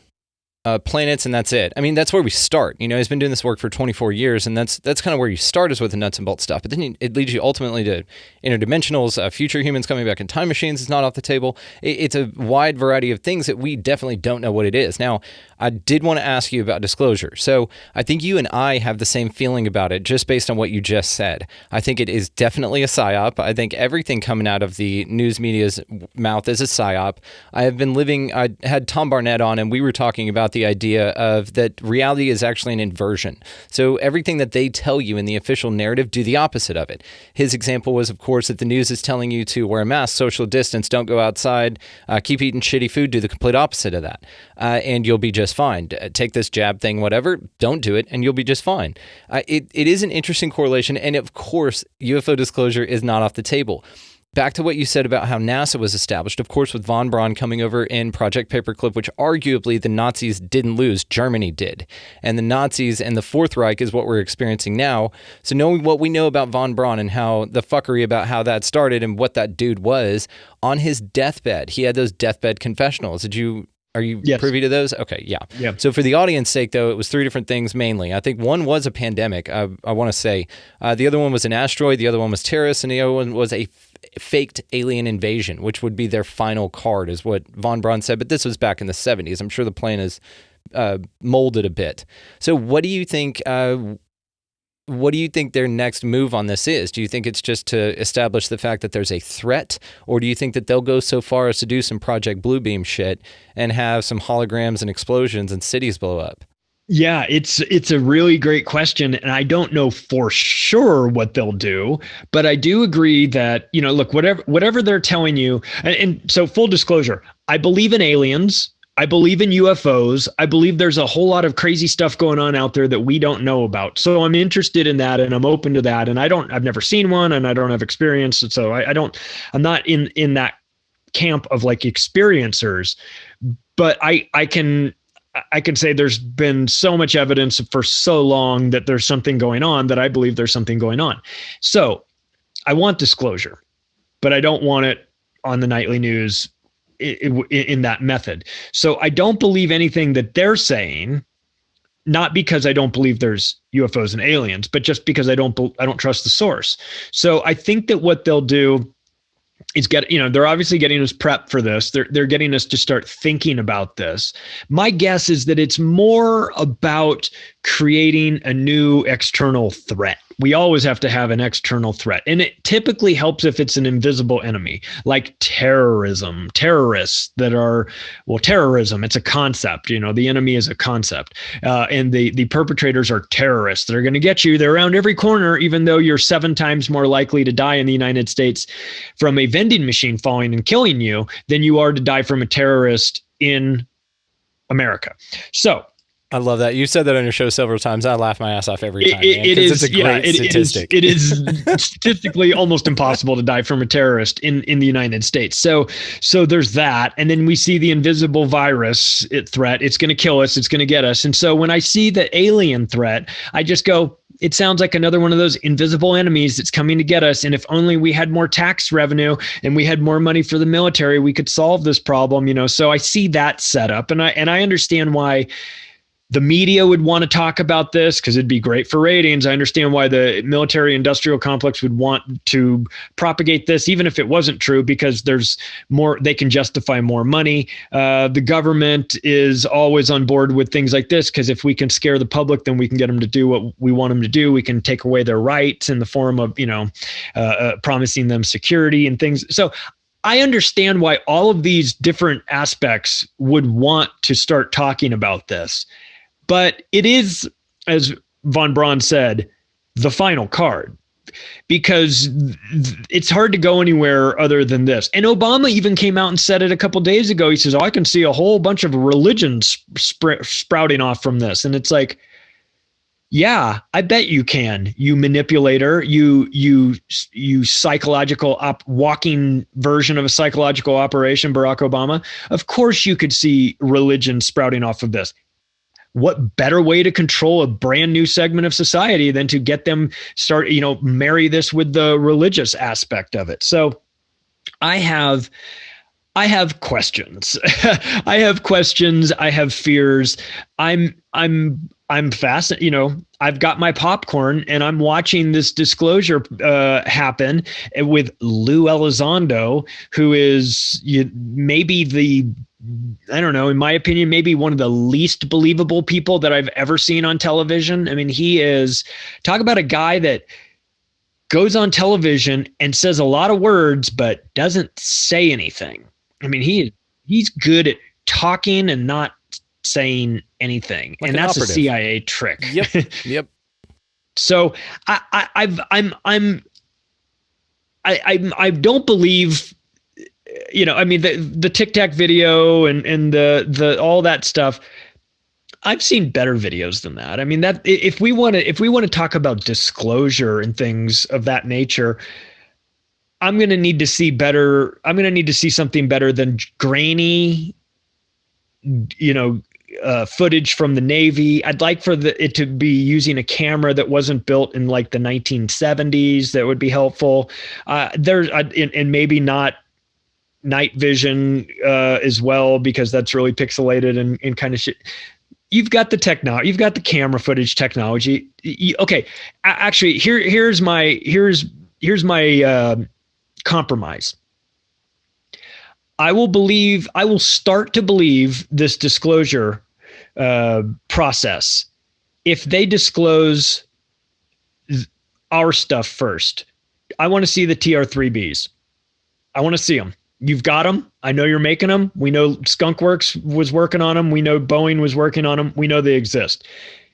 planets, and that's it. I mean, that's where we start. He's been doing this work for 24 years, and that's kind of where you start, is with the nuts and bolts stuff. But then it leads you ultimately to interdimensionals, future humans coming back in time machines is not off the table. It's a wide variety of things that we definitely don't know what it is. Now, I did want to ask you about disclosure. So I think you and I have the same feeling about it, just based on what you just said. I think it is definitely a psyop. I think everything coming out of the news media's mouth is a psyop. I had Tom Barnett on, and we were talking about the idea of that reality is actually an inversion. So everything that they tell you in the official narrative, do the opposite of it. His example was, of course, that the news is telling you to wear a mask, social distance, don't go outside, keep eating shitty food, do the complete opposite of that, and you'll be just fine. Take this jab thing, whatever, don't do it, and you'll be just fine. It is an interesting correlation, and of course, UFO disclosure is not off the table. Back to what you said about how NASA was established, of course, with von Braun coming over in Project Paperclip, which arguably the Nazis didn't lose, Germany did. And the Nazis and the Fourth Reich is what we're experiencing now. So knowing what we know about von Braun and how the fuckery about how that started and what that dude was, on his deathbed, he had those deathbed confessionals. Are you privy to those? Okay, yeah. So for the audience sake, though, it was 3 different things mainly. I think one was a pandemic, I want to say. The other one was an asteroid, the other one was terrorists, and the other one was a faked alien invasion, which would be their final card, is what von Braun said. But this was back in the 70s. I'm sure the plan is molded a bit. So what do you think... what do you think their next move on this is? Do you think it's just to establish the fact that there's a threat? Or do you think that they'll go so far as to do some Project Bluebeam shit and have some holograms and explosions and cities blow up? Yeah, it's a really great question. And I don't know for sure what they'll do, but I do agree that, look, whatever they're telling you. And so full disclosure, I believe in aliens. I believe in UFOs. I believe there's a whole lot of crazy stuff going on out there that we don't know about. So I'm interested in that, and I'm open to that. And I've never seen one, and I don't have experience. And so I'm not in that camp of like experiencers, but I can say there's been so much evidence for so long that there's something going on, that I believe there's something going on. So I want disclosure, but I don't want it on the nightly news in that method. So I don't believe anything that they're saying, not because I don't believe there's UFOs and aliens, but just because I don't trust the source. So I think that what they'll do they're obviously getting us prepped for this. They're getting us to start thinking about this. My guess is that it's more about creating a new external threat. We always have to have an external threat. And it typically helps if it's an invisible enemy, like terrorism, terrorists that are, terrorism, it's a concept, the enemy is a concept. And the perpetrators are terrorists that are going to get you. They're around every corner, even though you're 7 times more likely to die in the United States from a vending machine falling and killing you than you are to die from a terrorist in America. So, I love that. You said that on your show several times. I laugh my ass off every time. It's a great statistic. It is statistically almost impossible to die from a terrorist in the United States. So there's that. And then we see the invisible virus threat. It's going to kill us. It's going to get us. And so when I see the alien threat, I just go, it sounds like another one of those invisible enemies that's coming to get us. And if only we had more tax revenue and we had more money for the military, we could solve this problem. So I see that setup, and I understand why the media would want to talk about this because it'd be great for ratings. I understand why the military industrial complex would want to propagate this, even if it wasn't true, because there's more, they can justify more money. The government is always on board with things like this because if we can scare the public, then we can get them to do what we want them to do. We can take away their rights in the form of, promising them security and things. So I understand why all of these different aspects would want to start talking about this. But it is, as von Braun said, the final card, because it's hard to go anywhere other than this. And Obama even came out and said it a couple of days ago. He says, I can see a whole bunch of religions sprouting off from this. And it's like, yeah, I bet you can, you manipulator, you psychological walking version of a psychological operation, Barack Obama. Of course you could see religion sprouting off of this. What better way to control a brand new segment of society than to get them marry this with the religious aspect of it? So I have questions. I have questions. I have fears. I'm fascinated. I've got my popcorn and I'm watching this disclosure happen with Lou Elizondo, who is maybe in my opinion, maybe one of the least believable people that I've ever seen on television. I mean, talk about a guy that goes on television and says a lot of words, but doesn't say anything. I mean, he's good at talking and not saying anything. Like, and that's operative. A CIA trick. Yep. So I don't believe, the Tic Tac video and the all that stuff. I've seen better videos than that. I mean, that if we want to talk about disclosure and things of that nature, I'm going to need to see better. I'm going to need to see something better than grainy, footage from the Navy. I'd like for it to be using a camera that wasn't built in like the 1970s. That would be helpful. And maybe not night vision as well, because that's really pixelated and kind of shit. You've got the technology. You've got the camera footage technology. Okay, actually, here's my compromise. I will start to believe this disclosure process if they disclose our stuff first. I want to see the TR-3Bs. I want to see them. You've got them. I know you're making them. We know Skunkworks was working on them. We know Boeing was working on them. We know they exist.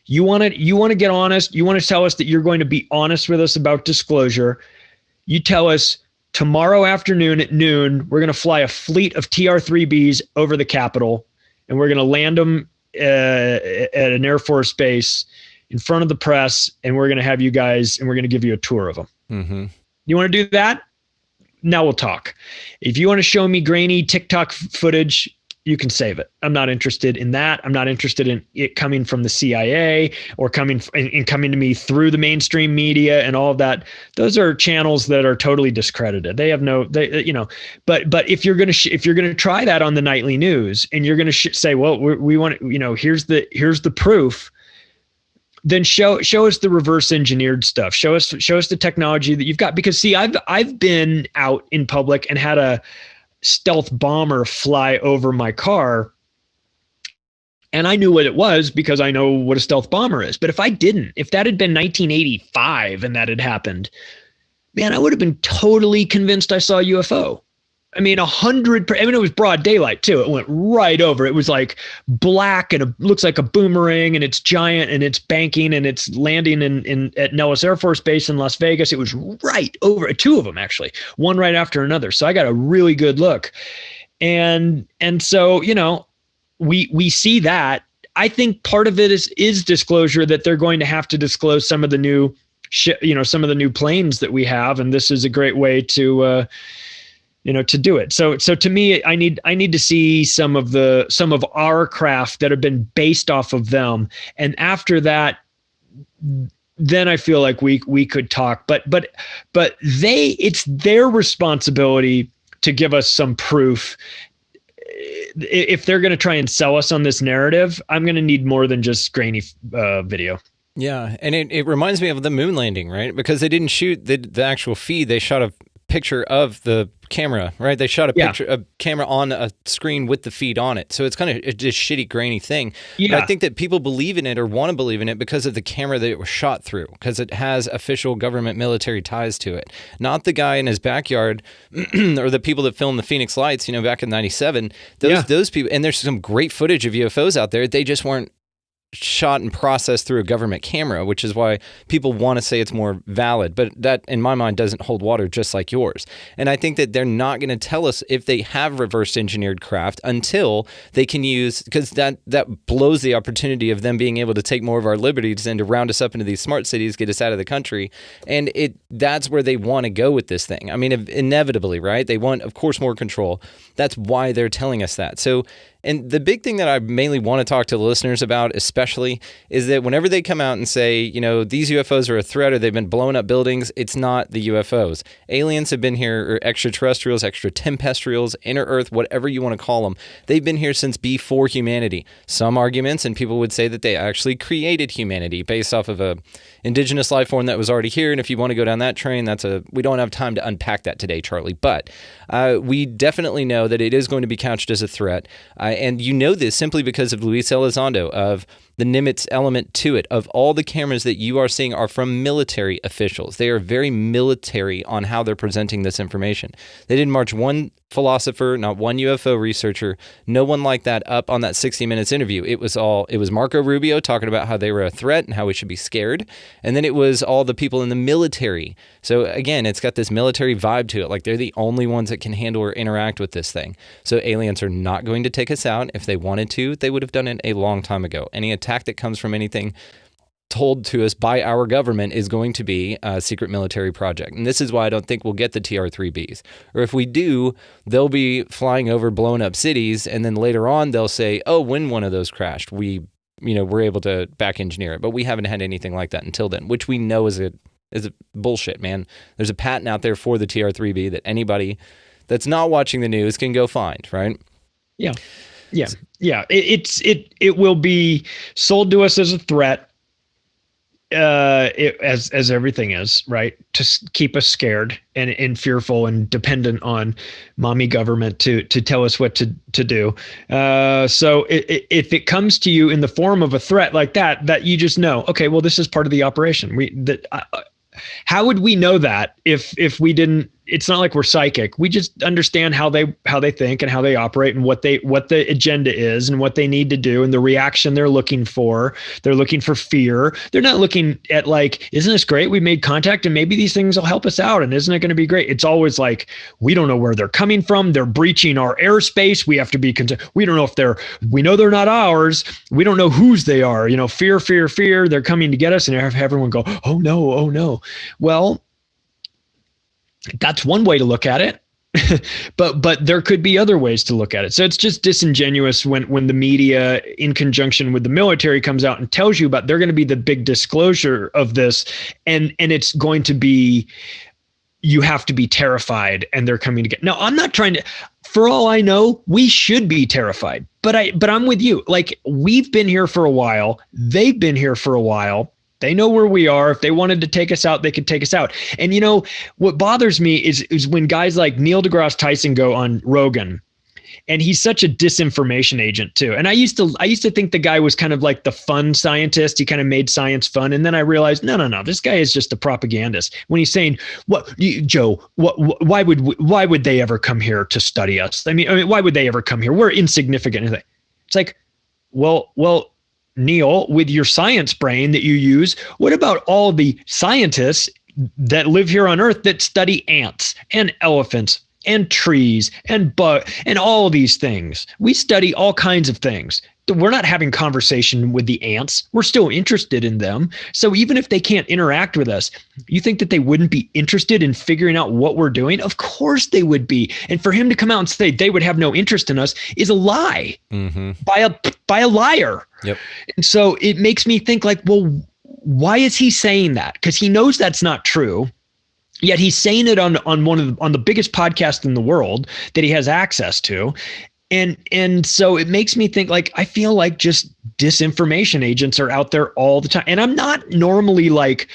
You want to get honest. You want to tell us that you're going to be honest with us about disclosure. You tell us tomorrow afternoon at noon, we're going to fly a fleet of TR-3Bs over the Capitol, and we're going to land them at an Air Force base in front of the press, and we're going to have you guys, and we're going to give you a tour of them. Mm-hmm. You want to do that? Now we'll talk. If you want to show me grainy TikTok footage, you can save it. I'm not interested in that. I'm not interested in it coming from the CIA or coming to me through the mainstream media and all of that. Those are channels that are totally discredited. They have but if you're going to try that on the nightly news and you're going to say, well, we want, here's the proof, then show us the reverse engineered stuff. Show us the technology that you've got. Because see, I've been out in public and had a stealth bomber fly over my car, and I knew what it was because I know what a stealth bomber is. But if that had been 1985 and that had happened, man, I would have been totally convinced I saw a UFO. I mean, 100%. I mean, it was broad daylight too. It went right over. It was like black and it looks like a boomerang, and it's giant and it's banking and it's landing at Nellis Air Force Base in Las Vegas. It was right over, two of them actually, one right after another. So I got a really good look. And so, we see that. I think part of it is disclosure, that they're going to have to disclose some of the new some of the new planes that we have. And this is a great way to do it. So to me, I need to see some of our craft that have been based off of them. And after that, then I feel like we could talk, but it's their responsibility to give us some proof. If they're going to try and sell us on this narrative, I'm going to need more than just grainy video. Yeah. And it reminds me of the moon landing, right? Because they didn't shoot the actual feed. They shot a picture of the camera, right? They shot a camera on a screen with the feed on it. So it's kind of a just shitty, grainy thing. Yeah. But I think that people believe in it or want to believe in it because of the camera that it was shot through, because it has official government military ties to it. Not the guy in his backyard or the people that filmed the Phoenix Lights, back in 97. Those people, and there's some great footage of UFOs out there. They just weren't shot and processed through a government camera, which is why people want to say it's more valid. But that, in my mind, doesn't hold water, just like yours. And I think that they're not going to tell us if they have reverse engineered craft until they can use, because that blows the opportunity of them being able to take more of our liberties and to round us up into these smart cities, get us out of the country. And that's where they want to go with this thing. I mean, inevitably, right? They want, of course, more control. That's why they're telling us that. So, and the big thing that I mainly want to talk to the listeners about, especially, is that whenever they come out and say, these UFOs are a threat or they've been blowing up buildings, it's not the UFOs. Aliens have been here, or extraterrestrials, extratempestrials, inner Earth, whatever you want to call them. They've been here since before humanity. Some arguments, and people would say that they actually created humanity based off of a indigenous life form that was already here. And if you want to go down that train, we don't have time to unpack that today, Charlie. But we definitely know that it is going to be couched as a threat. And this simply because of Luis Elizondo, of the Nimitz element to it, of all the cameras that you are seeing are from military officials. They are very military on how they're presenting this information. They didn't march one philosopher, not one UFO researcher, no one like that up on that 60 Minutes interview. It was Marco Rubio talking about how they were a threat and how we should be scared. And then it was all the people in the military. So again, it's got this military vibe to it. Like they're the only ones that can handle or interact with this thing. So aliens are not going to take us out. If they wanted to, they would have done it a long time ago. Any attack that comes from anything told to us by our government is going to be a secret military project. And this is why I don't think we'll get the TR-3Bs. Or if we do, they'll be flying over blown up cities, and then later on they'll say, oh, when one of those crashed, we're able to back engineer it. But we haven't had anything like that until then, which we know is a bullshit, man. There's a patent out there for the TR-3B that anybody that's not watching the news can go find, right? Yeah. Yeah. Yeah. It will be sold to us as a threat. As everything is, right, to keep us scared and fearful and dependent on mommy government to tell us what to do. So if it comes to you in the form of a threat like that you just know, okay, well, this is part of the operation. How would we know that if we didn't? It's not like we're psychic. We just understand how they think and how they operate and what the agenda is and what they need to do and the reaction they're looking for. They're looking for fear. They're not looking at like, isn't this great? We made contact and maybe these things will help us out. And isn't it going to be great? It's always like, we don't know where they're coming from. They're breaching our airspace. We have to be concerned. We don't know we know they're not ours. We don't know whose they are. Fear, fear, fear. They're coming to get us, and have everyone go, oh no, oh no. Well, that's one way to look at it, but there could be other ways to look at it. So it's just disingenuous when the media, in conjunction with the military, comes out and tells you about they're going to be the big disclosure of this, and it's going to be, you have to be terrified, and they're coming to get. Now, I'm not trying to. For all I know, we should be terrified, but I'm with you. Like, we've been here for a while. They've been here for a while. They know where we are. If they wanted to take us out, they could take us out. And you know, what bothers me is when guys like Neil deGrasse Tyson go on Rogan, and he's such a disinformation agent too. And I used to think the guy was kind of like the fun scientist. He kind of made science fun. And then I realized, no, this guy is just a propagandist. When he's saying, why would they ever come here to study us? I mean, why would they ever come here? We're insignificant. It's like, well, Neil, with your science brain that you use, what about all the scientists that live here on Earth that study ants and elephants and trees and and all these things? We study all kinds of things. We're not having conversation with the ants. We're still interested in them. So even if they can't interact with us, you think that they wouldn't be interested in figuring out what we're doing? Of course they would be. And for him to come out and say they would have no interest in us is a lie by a liar. Yep. And so it makes me think like, well, why is he saying that? Because he knows that's not true. Yet he's saying it on the biggest podcast in the world that he has access to. And so it makes me think like, I feel like just disinformation agents are out there all the time. And I'm not normally like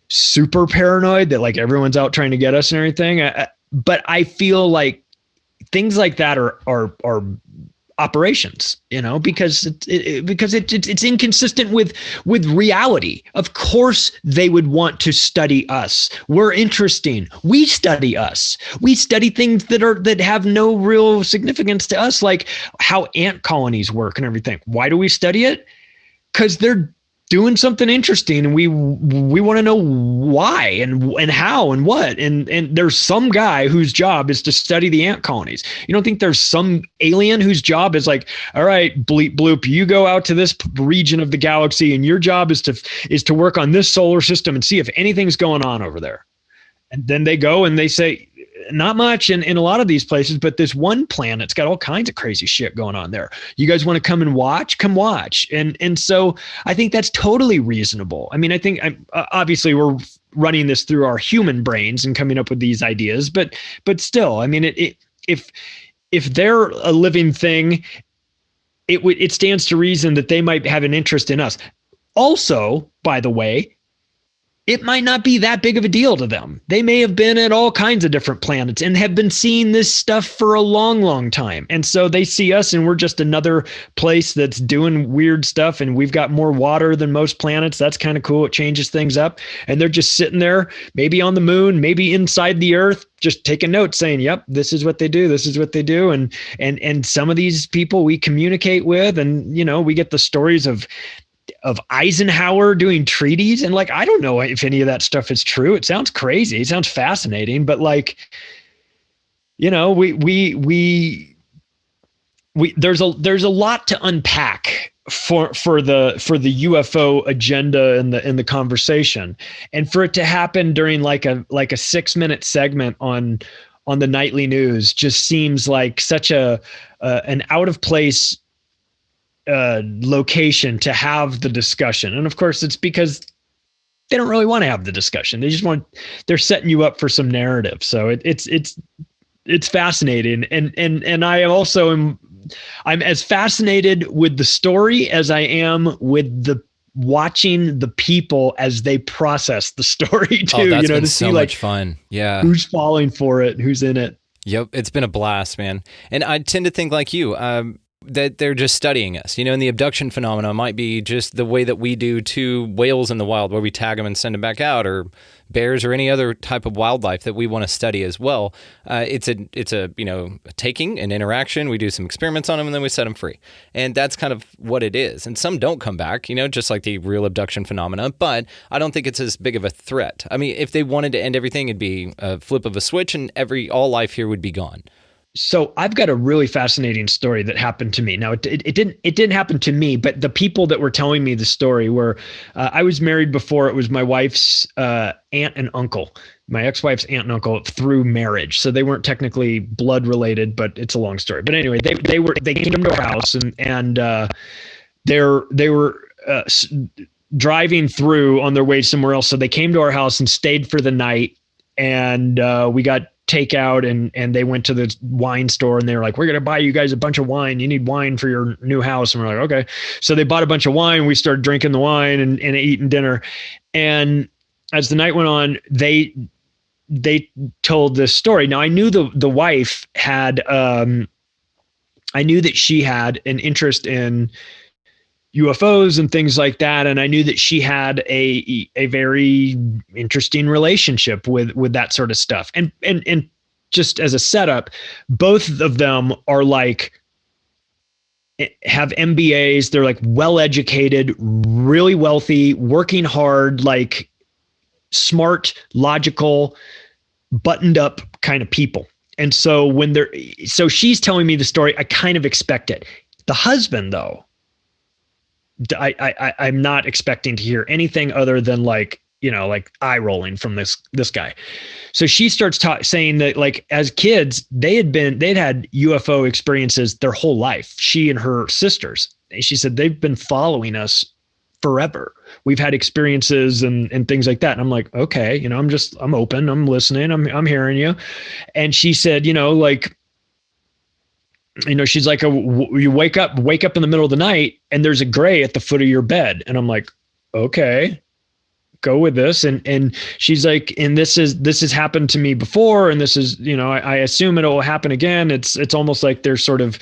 super paranoid that like everyone's out trying to get us and everything. But I feel like things like that are operations, you know, because it's inconsistent with reality. Of course they would want to study us. We're interesting. We study us. We study things that have no real significance to us, like how ant colonies work and everything. Why do we study it? Because they're doing something interesting, and we want to know why and how and what. And there's some guy whose job is to study the ant colonies. You don't think there's some alien whose job is like, all right, bleep bloop, you go out to this region of the galaxy, and your job is to work on this solar system and see if anything's going on over there. And then they go and they say, not much in a lot of these places, but this one planet's got all kinds of crazy shit going on there. You guys want to come and watch? Come watch. And so I think that's totally reasonable. I mean, I think obviously we're running this through our human brains and coming up with these ideas, but still, I mean, if they're a living thing, it stands to reason that they might have an interest in us. Also, by the way, it might not be that big of a deal to them. They may have been at all kinds of different planets and have been seeing this stuff for a long, long time. And so they see us and we're just another place that's doing weird stuff, and we've got more water than most planets. That's kind of cool. It changes things up. And they're just sitting there, maybe on the moon, maybe inside the Earth, just taking notes saying, yep, this is what they do. This is what they do. And some of these people we communicate with, and, you know, we get the stories of Eisenhower doing treaties. And like, I don't know if any of that stuff is true. It sounds crazy. It sounds fascinating, but like, you know, there's a lot to unpack for the UFO agenda in the conversation, and for it to happen during like a 6-minute segment on the nightly news just seems like such an out of place location to have the discussion. And of course it's because they don't really want to have the discussion. They're setting you up for some narrative. So it's fascinating. And I also I'm as fascinated with the story as I am with watching the people as they process the story too. Oh, that's you know, been to so see much like fun. Yeah. Who's falling for it, who's in it. Yep. It's been a blast, man. And I tend to think like you, that they're just studying us, you know, and the abduction phenomena might be just the way that we do to whales in the wild, where we tag them and send them back out, or bears, or any other type of wildlife that we want to study as well. It's a you know, taking an interaction. We do some experiments on them and then we set them free. And that's kind of what it is. And some don't come back, you know, just like the real abduction phenomena, but I don't think it's as big of a threat. I mean, if they wanted to end everything, it'd be a flip of a switch and all life here would be gone. So I've got a really fascinating story that happened to me. Now it didn't happen to me, but the people that were telling me the story were, I was married before. It was my wife's aunt and uncle, my ex-wife's aunt and uncle through marriage. So they weren't technically blood related, but it's a long story. But anyway, they came to our house and they were driving through on their way somewhere else. So they came to our house and stayed for the night. And we got takeout, and they went to the wine store, and they were like, we're going to buy you guys a bunch of wine. You need wine for your new house. And we're like, okay. So they bought a bunch of wine. We started drinking the wine and eating dinner. And as the night went on, they told this story. Now I knew the wife had, I knew that she had an interest in UFOs and things like that. And I knew that she had a very interesting relationship with that sort of stuff. And just as a setup, both of them are like, have MBAs. They're like well-educated, really wealthy, working hard, like smart, logical, buttoned up kind of people. And so so she's telling me the story, I kind of expect it. The husband, though, I'm not expecting to hear anything other than like eye rolling from this guy. So she starts saying that like as kids, they'd had UFO experiences their whole life. She and her sisters. And she said they've been following us forever. We've had experiences and things like that. And I'm like, okay, I'm open, I'm listening, I'm hearing you. And she said, she's like, you wake up in the middle of the night and there's a gray at the foot of your bed. And I'm like, okay, go with this. And she's like, and this has happened to me before. And this is, I assume it will happen again. It's almost like they're sort of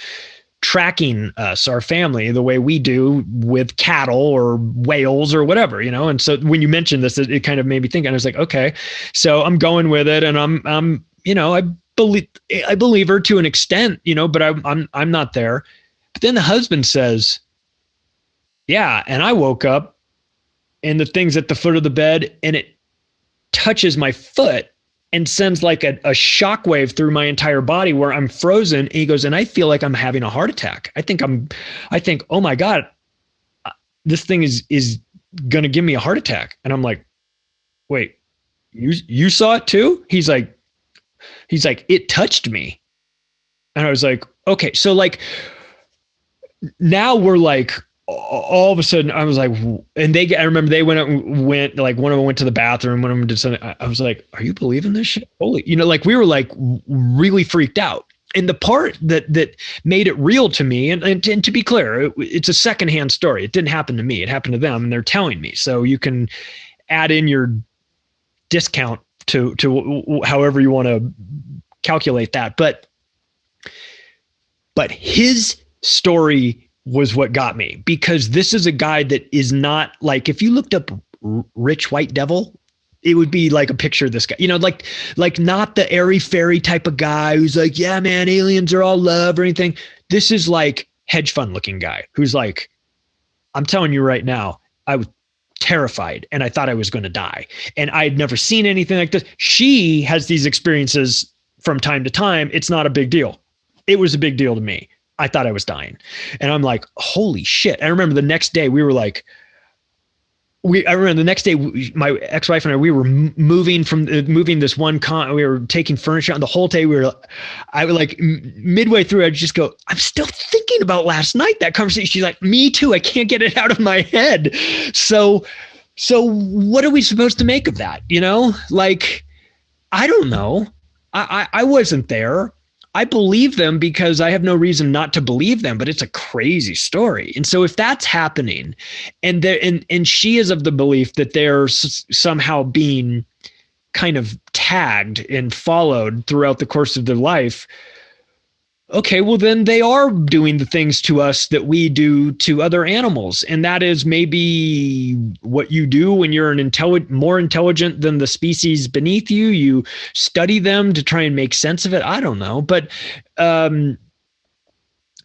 tracking us, our family, the way we do with cattle or whales or whatever, And so when you mentioned this, it kind of made me think, and I was like, okay, so I'm going with it. And I'm I believe her to an extent, but I'm not there. But then the husband says, yeah. And I woke up and the thing's at the foot of the bed and it touches my foot and sends like a shockwave through my entire body where I'm frozen. And he goes, and I feel like I'm having a heart attack. I think, oh my God, this thing is going to give me a heart attack. And I'm like, wait, you saw it too? He's like, it touched me. And I was like, okay. So like, now we're like, all of a sudden I was like, and I remember they went like, one of them went to the bathroom, one of them did something. I was like, are you believing this shit? Holy, like we were like really freaked out. And the part that made it real to me, and to be clear, it's a secondhand story. It didn't happen to me. It happened to them and they're telling me. So you can add in your discount to however you want to calculate that. But his story was what got me, because this is a guy that is not like, if you looked up rich white devil, it would be like a picture of this guy, like not the airy fairy type of guy who's like, yeah, man, aliens are all love or anything. This is like hedge fund looking guy who's like, I'm telling you right now, I was terrified and I thought I was going to die. And I had never seen anything like this. She has these experiences from time to time. It's not a big deal. It was a big deal to me. I thought I was dying. And I'm like, holy shit. I remember the next day we were like, my ex-wife and I, we were moving this one we were taking furniture, and the whole day I would like midway through, I'd just go, I'm still thinking about last night, that conversation. She's like, me too. I can't get it out of my head. So what are we supposed to make of that? Like, I don't know. I wasn't there. I believe them because I have no reason not to believe them, but it's a crazy story. And so if that's happening and she is of the belief that they're somehow being kind of tagged and followed throughout the course of their life, okay, well then they are doing the things to us that we do to other animals. And that is maybe what you do when you're more intelligent than the species beneath you. You study them to try and make sense of it. I don't know. But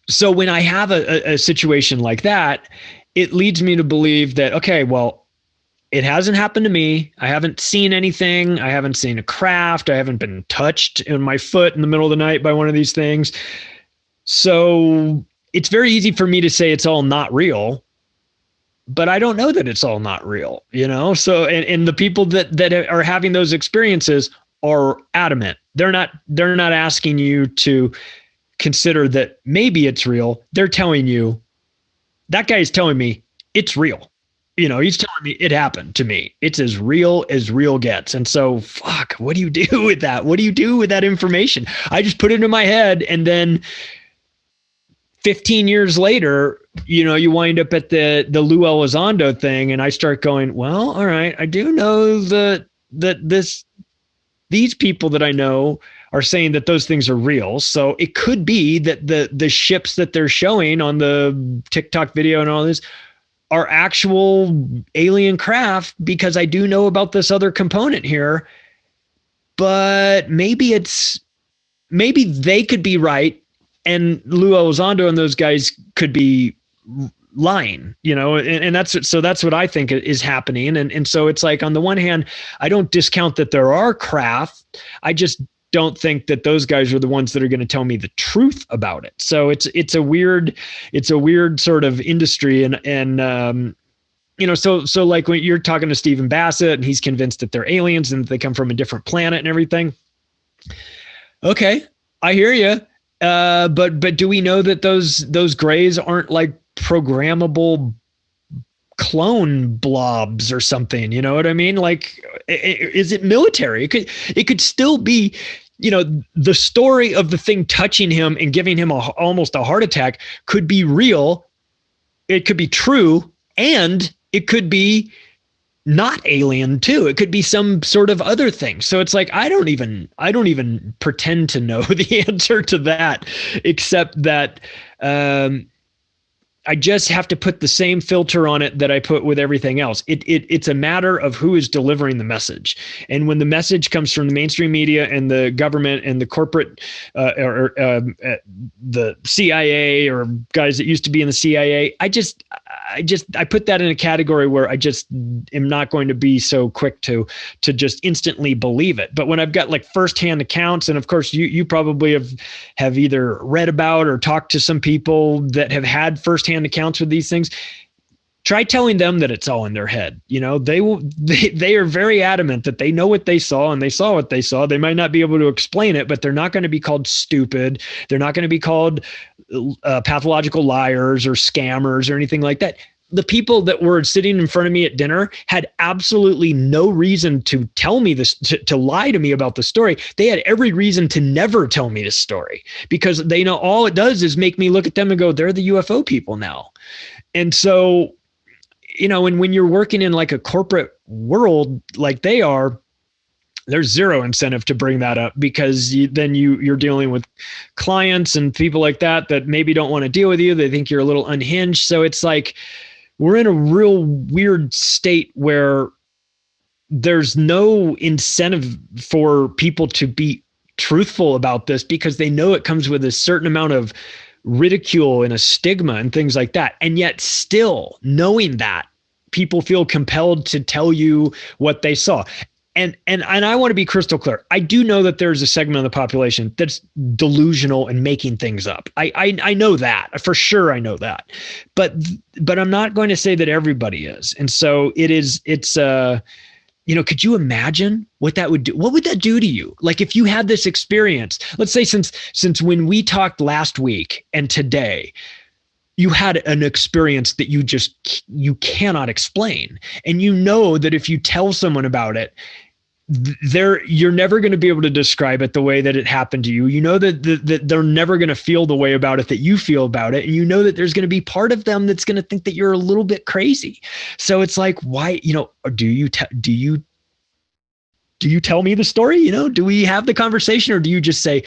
so when I have a situation like that, it leads me to believe that, okay, well, it hasn't happened to me. I haven't seen anything. I haven't seen a craft. I haven't been touched in my foot in the middle of the night by one of these things. So it's very easy for me to say it's all not real, but I don't know that it's all not real, So, and the people that are having those experiences are adamant. They're not asking you to consider that maybe it's real. They're telling you, that guy is telling me it's real. He's telling me it happened to me. It's as real gets. And so, fuck, what do you do with that? What do you do with that information? I just put it in my head, and then 15 years later, you wind up at the Lou Elizondo thing, and I start going, well, all right, I do know that these people that I know are saying that those things are real. So it could be that the ships that they're showing on the TikTok video and all this are actual alien craft, because I do know about this other component here. But maybe they could be right, and Lou Elizondo and those guys could be lying, and that's what I think is happening. And so it's like, on the one hand, I don't discount that there are craft. I just don't think that those guys are the ones that are going to tell me the truth about it. So it's a weird sort of industry. And so like when you're talking to Stephen Bassett and he's convinced that they're aliens and that they come from a different planet and everything. Okay, I hear you. But do we know that those grays aren't like programmable clone blobs or something? You know what I mean? Like, is it military? It could still be, the story of the thing touching him and giving him almost a heart attack could be real. It could be true, and it could be not alien too. It could be some sort of other thing. So it's like, I don't even pretend to know the answer to that, except that I just have to put the same filter on it that I put with everything else. It's a matter of who is delivering the message. And when the message comes from the mainstream media and the government and the corporate or the CIA or guys that used to be in the CIA, I put that in a category where I just am not going to be so quick to just instantly believe it. But when I've got like firsthand accounts, and of course you probably have either read about or talked to some people that have had firsthand accounts with these things, try telling them that it's all in their head. They are very adamant that they know what they saw and they saw what they saw. They might not be able to explain it, but they're not going to be called stupid. They're not going to be called pathological liars or scammers or anything like that. The people that were sitting in front of me at dinner had absolutely no reason to tell me this, to lie to me about the story. They had every reason to never tell me this story, because they know all it does is make me look at them and go, they're the UFO people now. And so, and when you're working in like a corporate world like they are, there's zero incentive to bring that up, because then you're dealing with clients and people like that maybe don't want to deal with you. They think you're a little unhinged. So it's like, we're in a real weird state where there's no incentive for people to be truthful about this, because they know it comes with a certain amount of ridicule and a stigma and things like that. And yet still, knowing that, people feel compelled to tell you what they saw. And I want to be crystal clear. I do know that there's a segment of the population that's delusional and making things up. I know that for sure. I know that, but I'm not going to say that everybody is. And so could you imagine what that would do? What would that do to you? Like if you had this experience, let's say since when we talked last week and today, you had an experience that you cannot explain. And you know that if you tell someone about it, you're never going to be able to describe it the way that it happened to you. You know that they're never going to feel the way about it that you feel about it. And you know that there's going to be part of them that's going to think that you're a little bit crazy. So it's like, why, do you tell me the story? Do we have the conversation, or do you just say,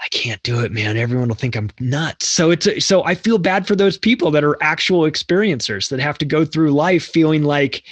I can't do it, man. Everyone will think I'm nuts. So I feel bad for those people that are actual experiencers that have to go through life feeling like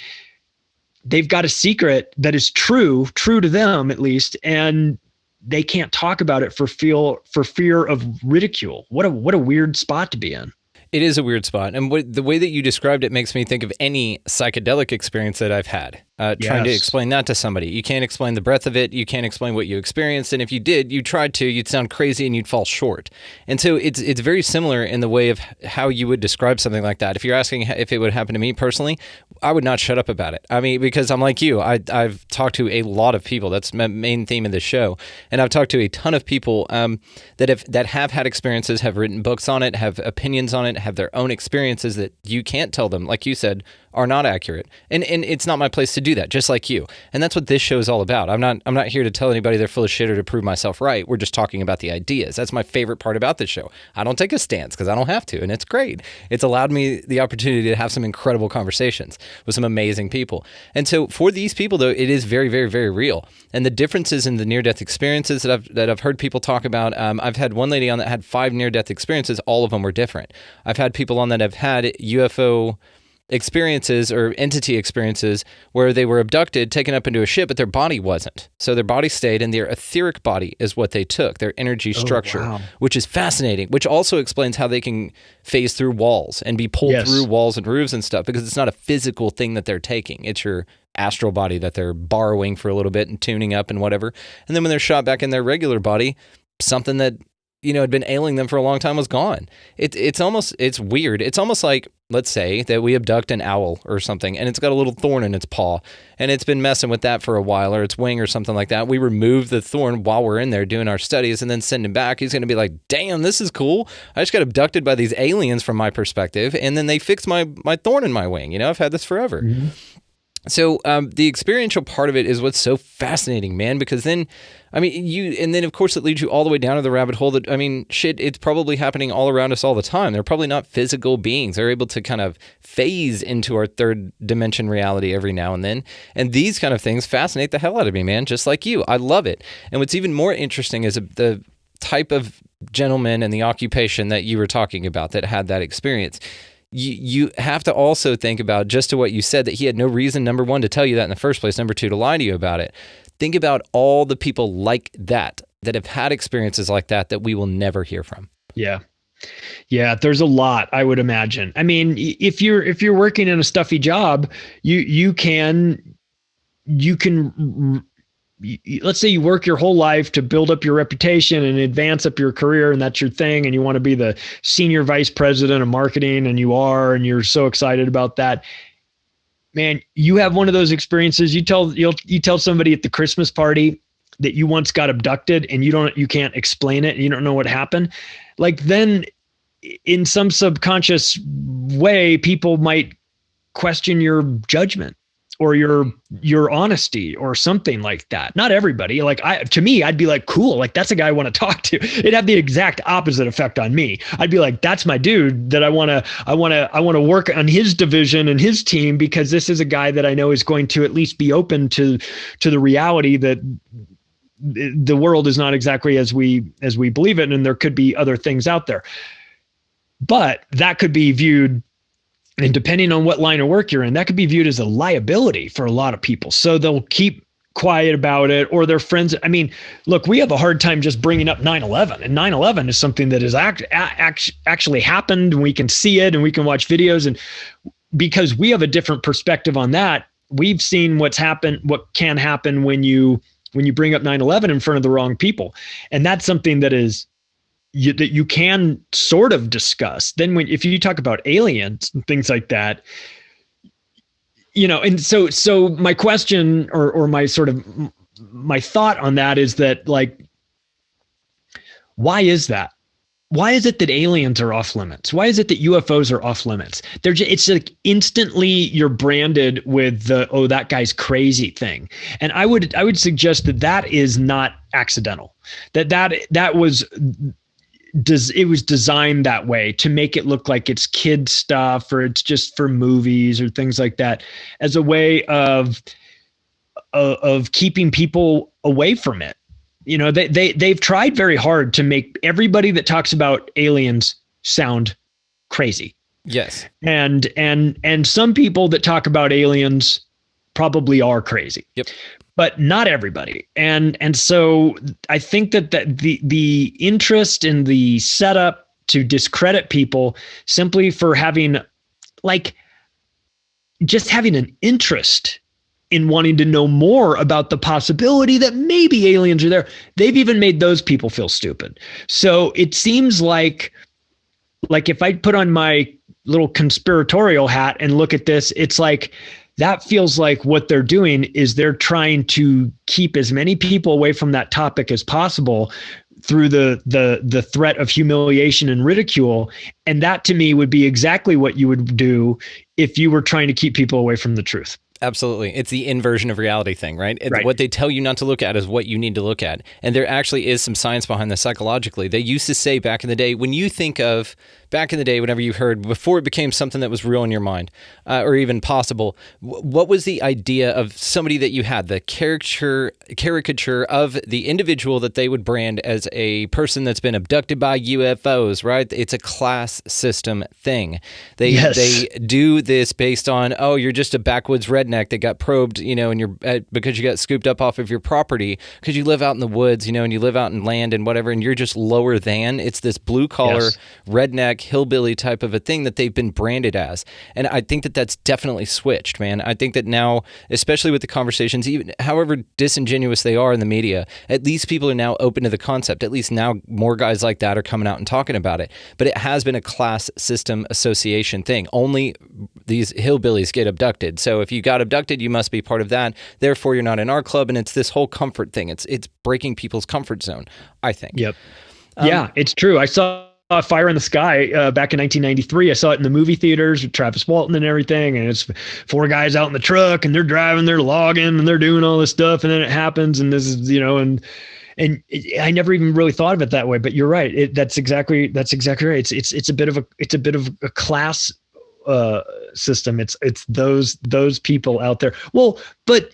they've got a secret that is true to them at least, and they can't talk about it for fear of ridicule. What a weird spot to be in. It is a weird spot. And the way that you described it makes me think of any psychedelic experience that I've had. Trying to explain that to somebody. You can't explain the breadth of it. You can't explain what you experienced. And if you did, you tried to, you'd sound crazy and you'd fall short. And so it's very similar in the way of how you would describe something like that. If you're asking if it would happen to me personally, I would not shut up about it. I mean, because I'm like you. I've talked to a lot of people. That's my main theme of the show. And I've talked to a ton of people that have had experiences, have written books on it, have opinions on it, have their own experiences that you can't tell them, like you said, are not accurate. And it's not my place to do that, just like you. And that's what this show is all about. I'm not here to tell anybody they're full of shit or to prove myself right. We're just talking about the ideas. That's my favorite part about this show. I don't take a stance because I don't have to, and it's great. It's allowed me the opportunity to have some incredible conversations with some amazing people. And so for these people, though, it is very, very, very real. And the differences in the near-death experiences that I've heard people talk about, I've had one lady on that had 5 near-death experiences. All of them were different. I've had people on that have had UFO experiences or entity experiences where they were abducted, taken up into a ship, but their body wasn't. So their body stayed, and their etheric body is what they took, their energy structure, which is fascinating, which also explains how they can phase through walls and be pulled through walls and roofs and stuff, because it's not a physical thing that they're taking. It's your astral body that they're borrowing for a little bit and tuning up and whatever. And then when they're shot back in their regular body, something that, had been ailing them for a long time was gone. It's weird. It's almost like, let's say that we abduct an owl or something, and it's got a little thorn in its paw, and it's been messing with that for a while, or its wing or something like that. We remove the thorn while we're in there doing our studies and then send him back. He's going to be like, damn, this is cool. I just got abducted by these aliens from my perspective, and then they fixed my thorn in my wing. I've had this forever. Mm-hmm. So the experiential part of it is what's so fascinating, man, because then, and then of course it leads you all the way down to the rabbit hole that, it's probably happening all around us all the time. They're probably not physical beings. They're able to kind of phase into our third dimension reality every now and then. And these kind of things fascinate the hell out of me, man, just like you. I love it. And what's even more interesting is the type of gentleman and the occupation that you were talking about that had that experience. You have to also think about, just to what you said, that he had no reason, number one, to tell you that in the first place, number two, to lie to you about it. Think about all the people like that have had experiences like that we will never hear from. Yeah. Yeah, there's a lot, I would imagine. If you're working in a stuffy job, you can let's say you work your whole life to build up your reputation and advance up your career, and that's your thing, and you want to be the senior vice president of marketing, and you're so excited about that. Man, you have one of those experiences. You tell somebody at the Christmas party that you once got abducted, and you can't explain it, and you don't know what happened. Like, then in some subconscious way, people might question your judgment or your honesty or something like that. Not everybody. To me, I'd be like, cool, like that's a guy I want to talk to. It'd have the exact opposite effect on me. I'd be like, that's my dude that I want to work on his division and his team, because this is a guy that I know is going to at least be open to the reality that the world is not exactly as we believe it, and there could be other things out there. But that could be viewed, and depending on what line of work you're in, that could be viewed as a liability for a lot of people. So they'll keep quiet about it, or their friends. Look, we have a hard time just bringing up 9/11, and 9/11 is something that has actually happened, and we can see it, and we can watch videos. And because we have a different perspective on that, we've seen what can happen when you bring up 9/11 in front of the wrong people. And that's something that you can sort of discuss. Then if you talk about aliens and things like that, and so my question or my sort of my thought on that is that, like, why is that? Why is it that aliens are off limits? Why is it that UFOs are off limits? It's like instantly you're branded with that guy's crazy thing. And I would suggest that is not accidental. That was designed that way to make it look like it's kid stuff, or it's just for movies or things like that, as a way of keeping people away from it. They've tried very hard to make everybody that talks about aliens sound crazy. Yes. And some people that talk about aliens probably are crazy. Yep. But not everybody. And so I think that the interest in the setup to discredit people simply for having an interest in wanting to know more about the possibility that maybe aliens are there, they've even made those people feel stupid. So it seems like if I put on my little conspiratorial hat and look at this, it's like, that feels like what they're doing is they're trying to keep as many people away from that topic as possible the threat of humiliation and ridicule. And that to me would be exactly what you would do if you were trying to keep people away from the truth. Absolutely. It's the inversion of reality thing, right? Right. What they tell you not to look at is what you need to look at. And there actually is some science behind this psychologically. They used to say back in the day, when you think of back in the day, whenever you heard, before it became something that was real in your mind, or even possible, what was the idea of somebody that you had, the caricature of the individual that they would brand as a person that's been abducted by UFOs, right? It's a class system thing. They do this based on, oh, you're just a backwoods redneck that got probed, and you're because you got scooped up off of your property because you live out in the woods, and you live out in land and whatever, and you're just lower than. It's this blue collar redneck hillbilly type of a thing that they've been branded as. And I think that that's definitely switched, man. I think that now, especially with the conversations, even however disingenuous they are in the media, at least people are now open to the concept. At least now more guys like that are coming out and talking about it. But it has been a class system association thing. Only these hillbillies get abducted. So if you got abducted, you must be part of that. Therefore, you're not in our club. And it's this whole comfort thing. It's breaking people's comfort zone, I think. Yep. Yeah, it's true. I saw Fire in the Sky back in 1993. I saw it in the movie theaters with Travis Walton and everything. And it's four guys out in the truck and they're driving, they're logging and they're doing all this stuff. And then it happens. And this is, and I never even really thought of it that way, but you're right. That's exactly right. It's a bit of a class system. It's those people out there. Well, but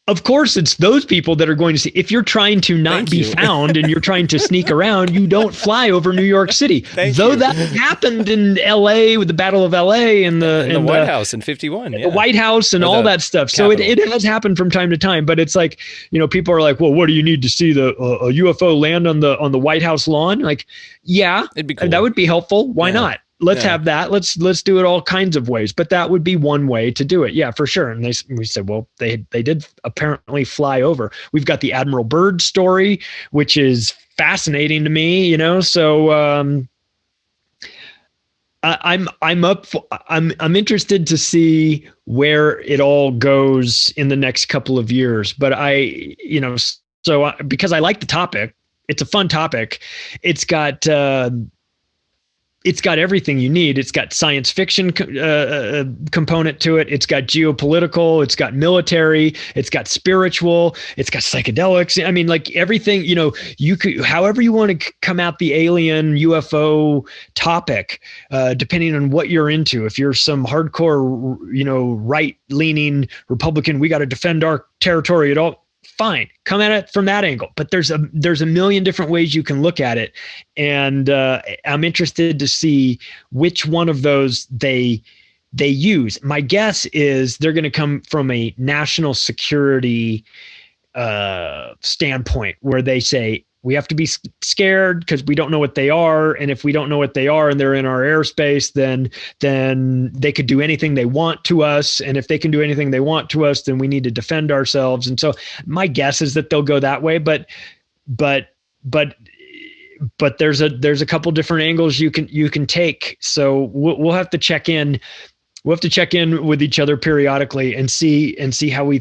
of course, it's those people that are going to see. If you're trying to not be found and you're trying to sneak around, you don't fly over New York City. That happened in L.A. with the Battle of L.A. and the White House in '51, the White House and all that stuff. So it has happened from time to time. But it's like, people are like, well, what do you need to see a UFO land on the White House lawn? Like, yeah, it'd be cool. That would be helpful. Why not? Let's have that. Let's do it all kinds of ways. But that would be one way to do it. Yeah, for sure. And we said, well, they did apparently fly over. We've got the Admiral Byrd story, which is fascinating to me. So I'm interested to see where it all goes in the next couple of years. But because I like the topic, it's a fun topic. It's got everything you need. It's got science fiction component to it. It's got geopolitical. It's got military. It's got spiritual. It's got psychedelics. I mean, like everything. You could, however you want to come at the alien UFO topic, depending on what you're into. If you're some hardcore, right-leaning Republican, we got to defend our territory at all. Fine, come at it from that angle. But there's a million different ways you can look at it, and I'm interested to see which one of those they use. My guess is they're going to come from a national security standpoint, where they say we have to be scared because we don't know what they are, and if we don't know what they are and they're in our airspace, then they could do anything they want to us, and if they can do anything they want to us, then we need to defend ourselves. And so my guess is that they'll go that way, but there's a couple different angles you can take. So we'll have to check in. We'll have to check in with each other periodically and see how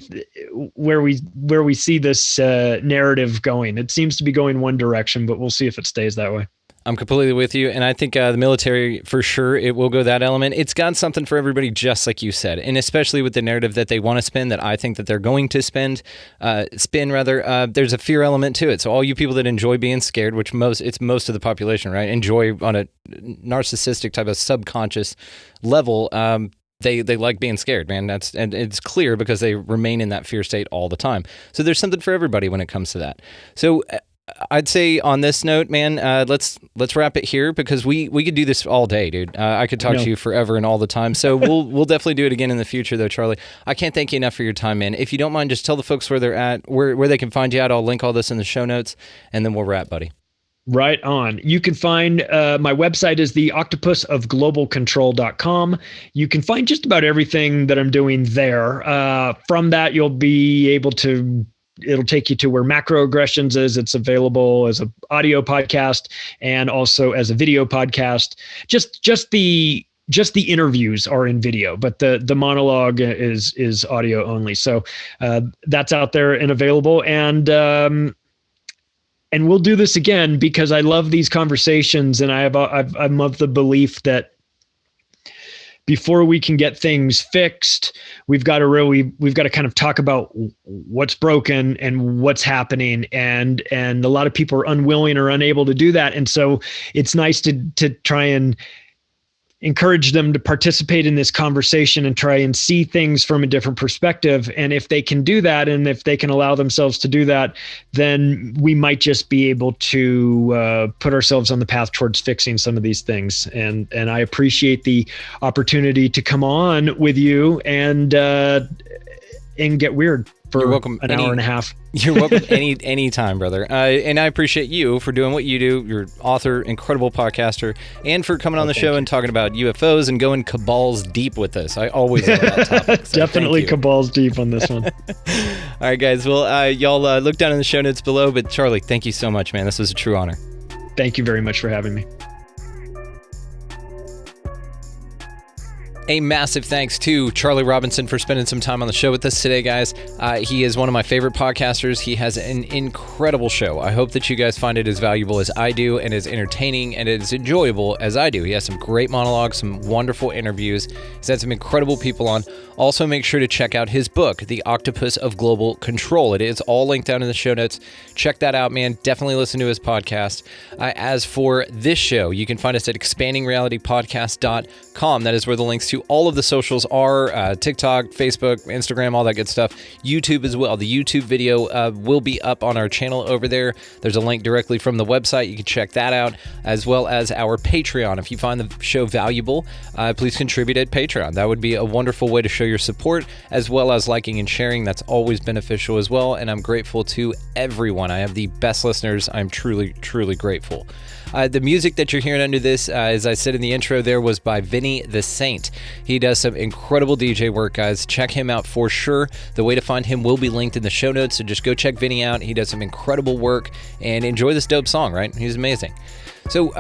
where we see this narrative going. It seems to be going one direction, but we'll see if it stays that way. I'm completely with you, and I think the military, for sure, it will go that element. It's got something for everybody, just like you said, and especially with the narrative that they want to spin, that I think that they're going to spin. There's a fear element to it. So all you people that enjoy being scared, which it's most of the population, right, enjoy on a narcissistic type of subconscious level. They like being scared, man. And it's clear because they remain in that fear state all the time. So there's something for everybody when it comes to that. So I'd say on this note, man, let's wrap it here, because we could do this all day, dude. I could talk to you forever and all the time. So we'll definitely do it again in the future, though, Charlie. I can't thank you enough for your time, man. If you don't mind, just tell the folks where they're at, where they can find you at. I'll link all this in the show notes, and then we'll wrap, buddy. Right on. You can find my website is the octopusofglobalcontrol.com. You can find just about everything that I'm doing there. From that, you'll be able to, it'll take you to where Macroaggressions is. It's available as an audio podcast and also as a video podcast. Just the interviews are in video, but the monologue is audio only. So that's out there and available. and we'll do this again because I love these conversations, and I'm of the belief that before we can get things fixed, we've got to kind of talk about what's broken and what's happening. And a lot of people are unwilling or unable to do that. And so it's nice to try and encourage them to participate in this conversation and try and see things from a different perspective. And if they can do that, and if they can allow themselves to do that, then we might just be able to put ourselves on the path towards fixing some of these things. And I appreciate the opportunity to come on with you and get weird for You're welcome. an hour and a half. You're welcome any time, brother. And I appreciate you for doing what you do. You're author, incredible podcaster, and for coming on the show and talking about UFOs and going cabals deep with this. I always love that topic. So Definitely cabals deep on this one. All right, guys. Well, y'all look down in the show notes below. But Charlie, thank you so much, man. This was a true honor. Thank you very much for having me. A massive thanks to Charlie Robinson for spending some time on the show with us today, guys. He is one of my favorite podcasters. He has an incredible show. I hope that you guys find it as valuable as I do, and as entertaining and as enjoyable as I do. He has some great monologues, some wonderful interviews. He's had some incredible people on. Also, make sure to check out his book, The Octopus of Global Control. It is all linked down in the show notes. Check that out, man. Definitely listen to his podcast. As for this show, you can find us at expandingrealitypodcast.com. That is where the links to all of the socials are, TikTok, Facebook, Instagram, all that good stuff. YouTube as well. The YouTube video will be up on our channel over there. There's a link directly from the website. You can check that out, as well as our Patreon. If you find the show valuable, please contribute at Patreon. That would be a wonderful way to show your support, as well as liking and sharing. That's always beneficial as well, and I'm grateful to everyone. I have the best listeners. I'm truly, truly grateful. The music that you're hearing under this, as I said in the intro there, was by Vinny the Saint. He does some incredible DJ work, guys. Check him out for sure. The way to find him will be linked in the show notes, so just go check Vinny out. He does some incredible work, and enjoy this dope song, right? He's amazing. So,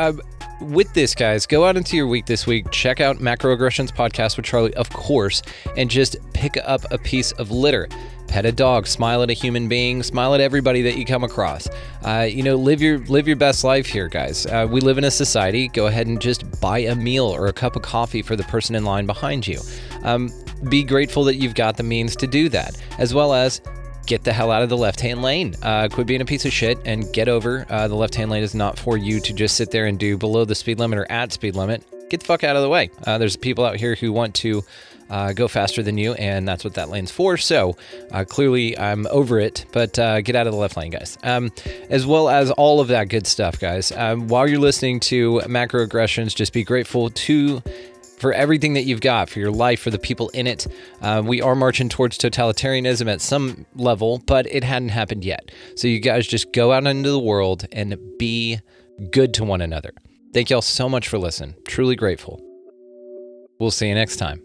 with this, guys, go out into your week this week. Check out Macroaggressions podcast with Charlie, of course, and just pick up a piece of litter. Pet a dog, smile at a human being, smile at everybody that you come across. Live your best life here, guys. We live in a society. Go ahead and just buy a meal or a cup of coffee for the person in line behind you. Be grateful that you've got the means to do that, as well as get the hell out of the left-hand lane. Quit being a piece of shit and get over. The left-hand lane is not for you to just sit there and do below the speed limit or at speed limit. Get the fuck out of the way. There's people out here who want to go faster than you, and that's what that lane's for. So clearly I'm over it, but get out of the left lane, guys. As well as all of that good stuff, guys. While you're listening to Macroaggressions, just be grateful for everything that you've got, for your life, for the people in it. We are marching towards totalitarianism at some level, but it hadn't happened yet. So you guys just go out into the world and be good to one another. Thank y'all so much for listening. Truly grateful. We'll see you next time.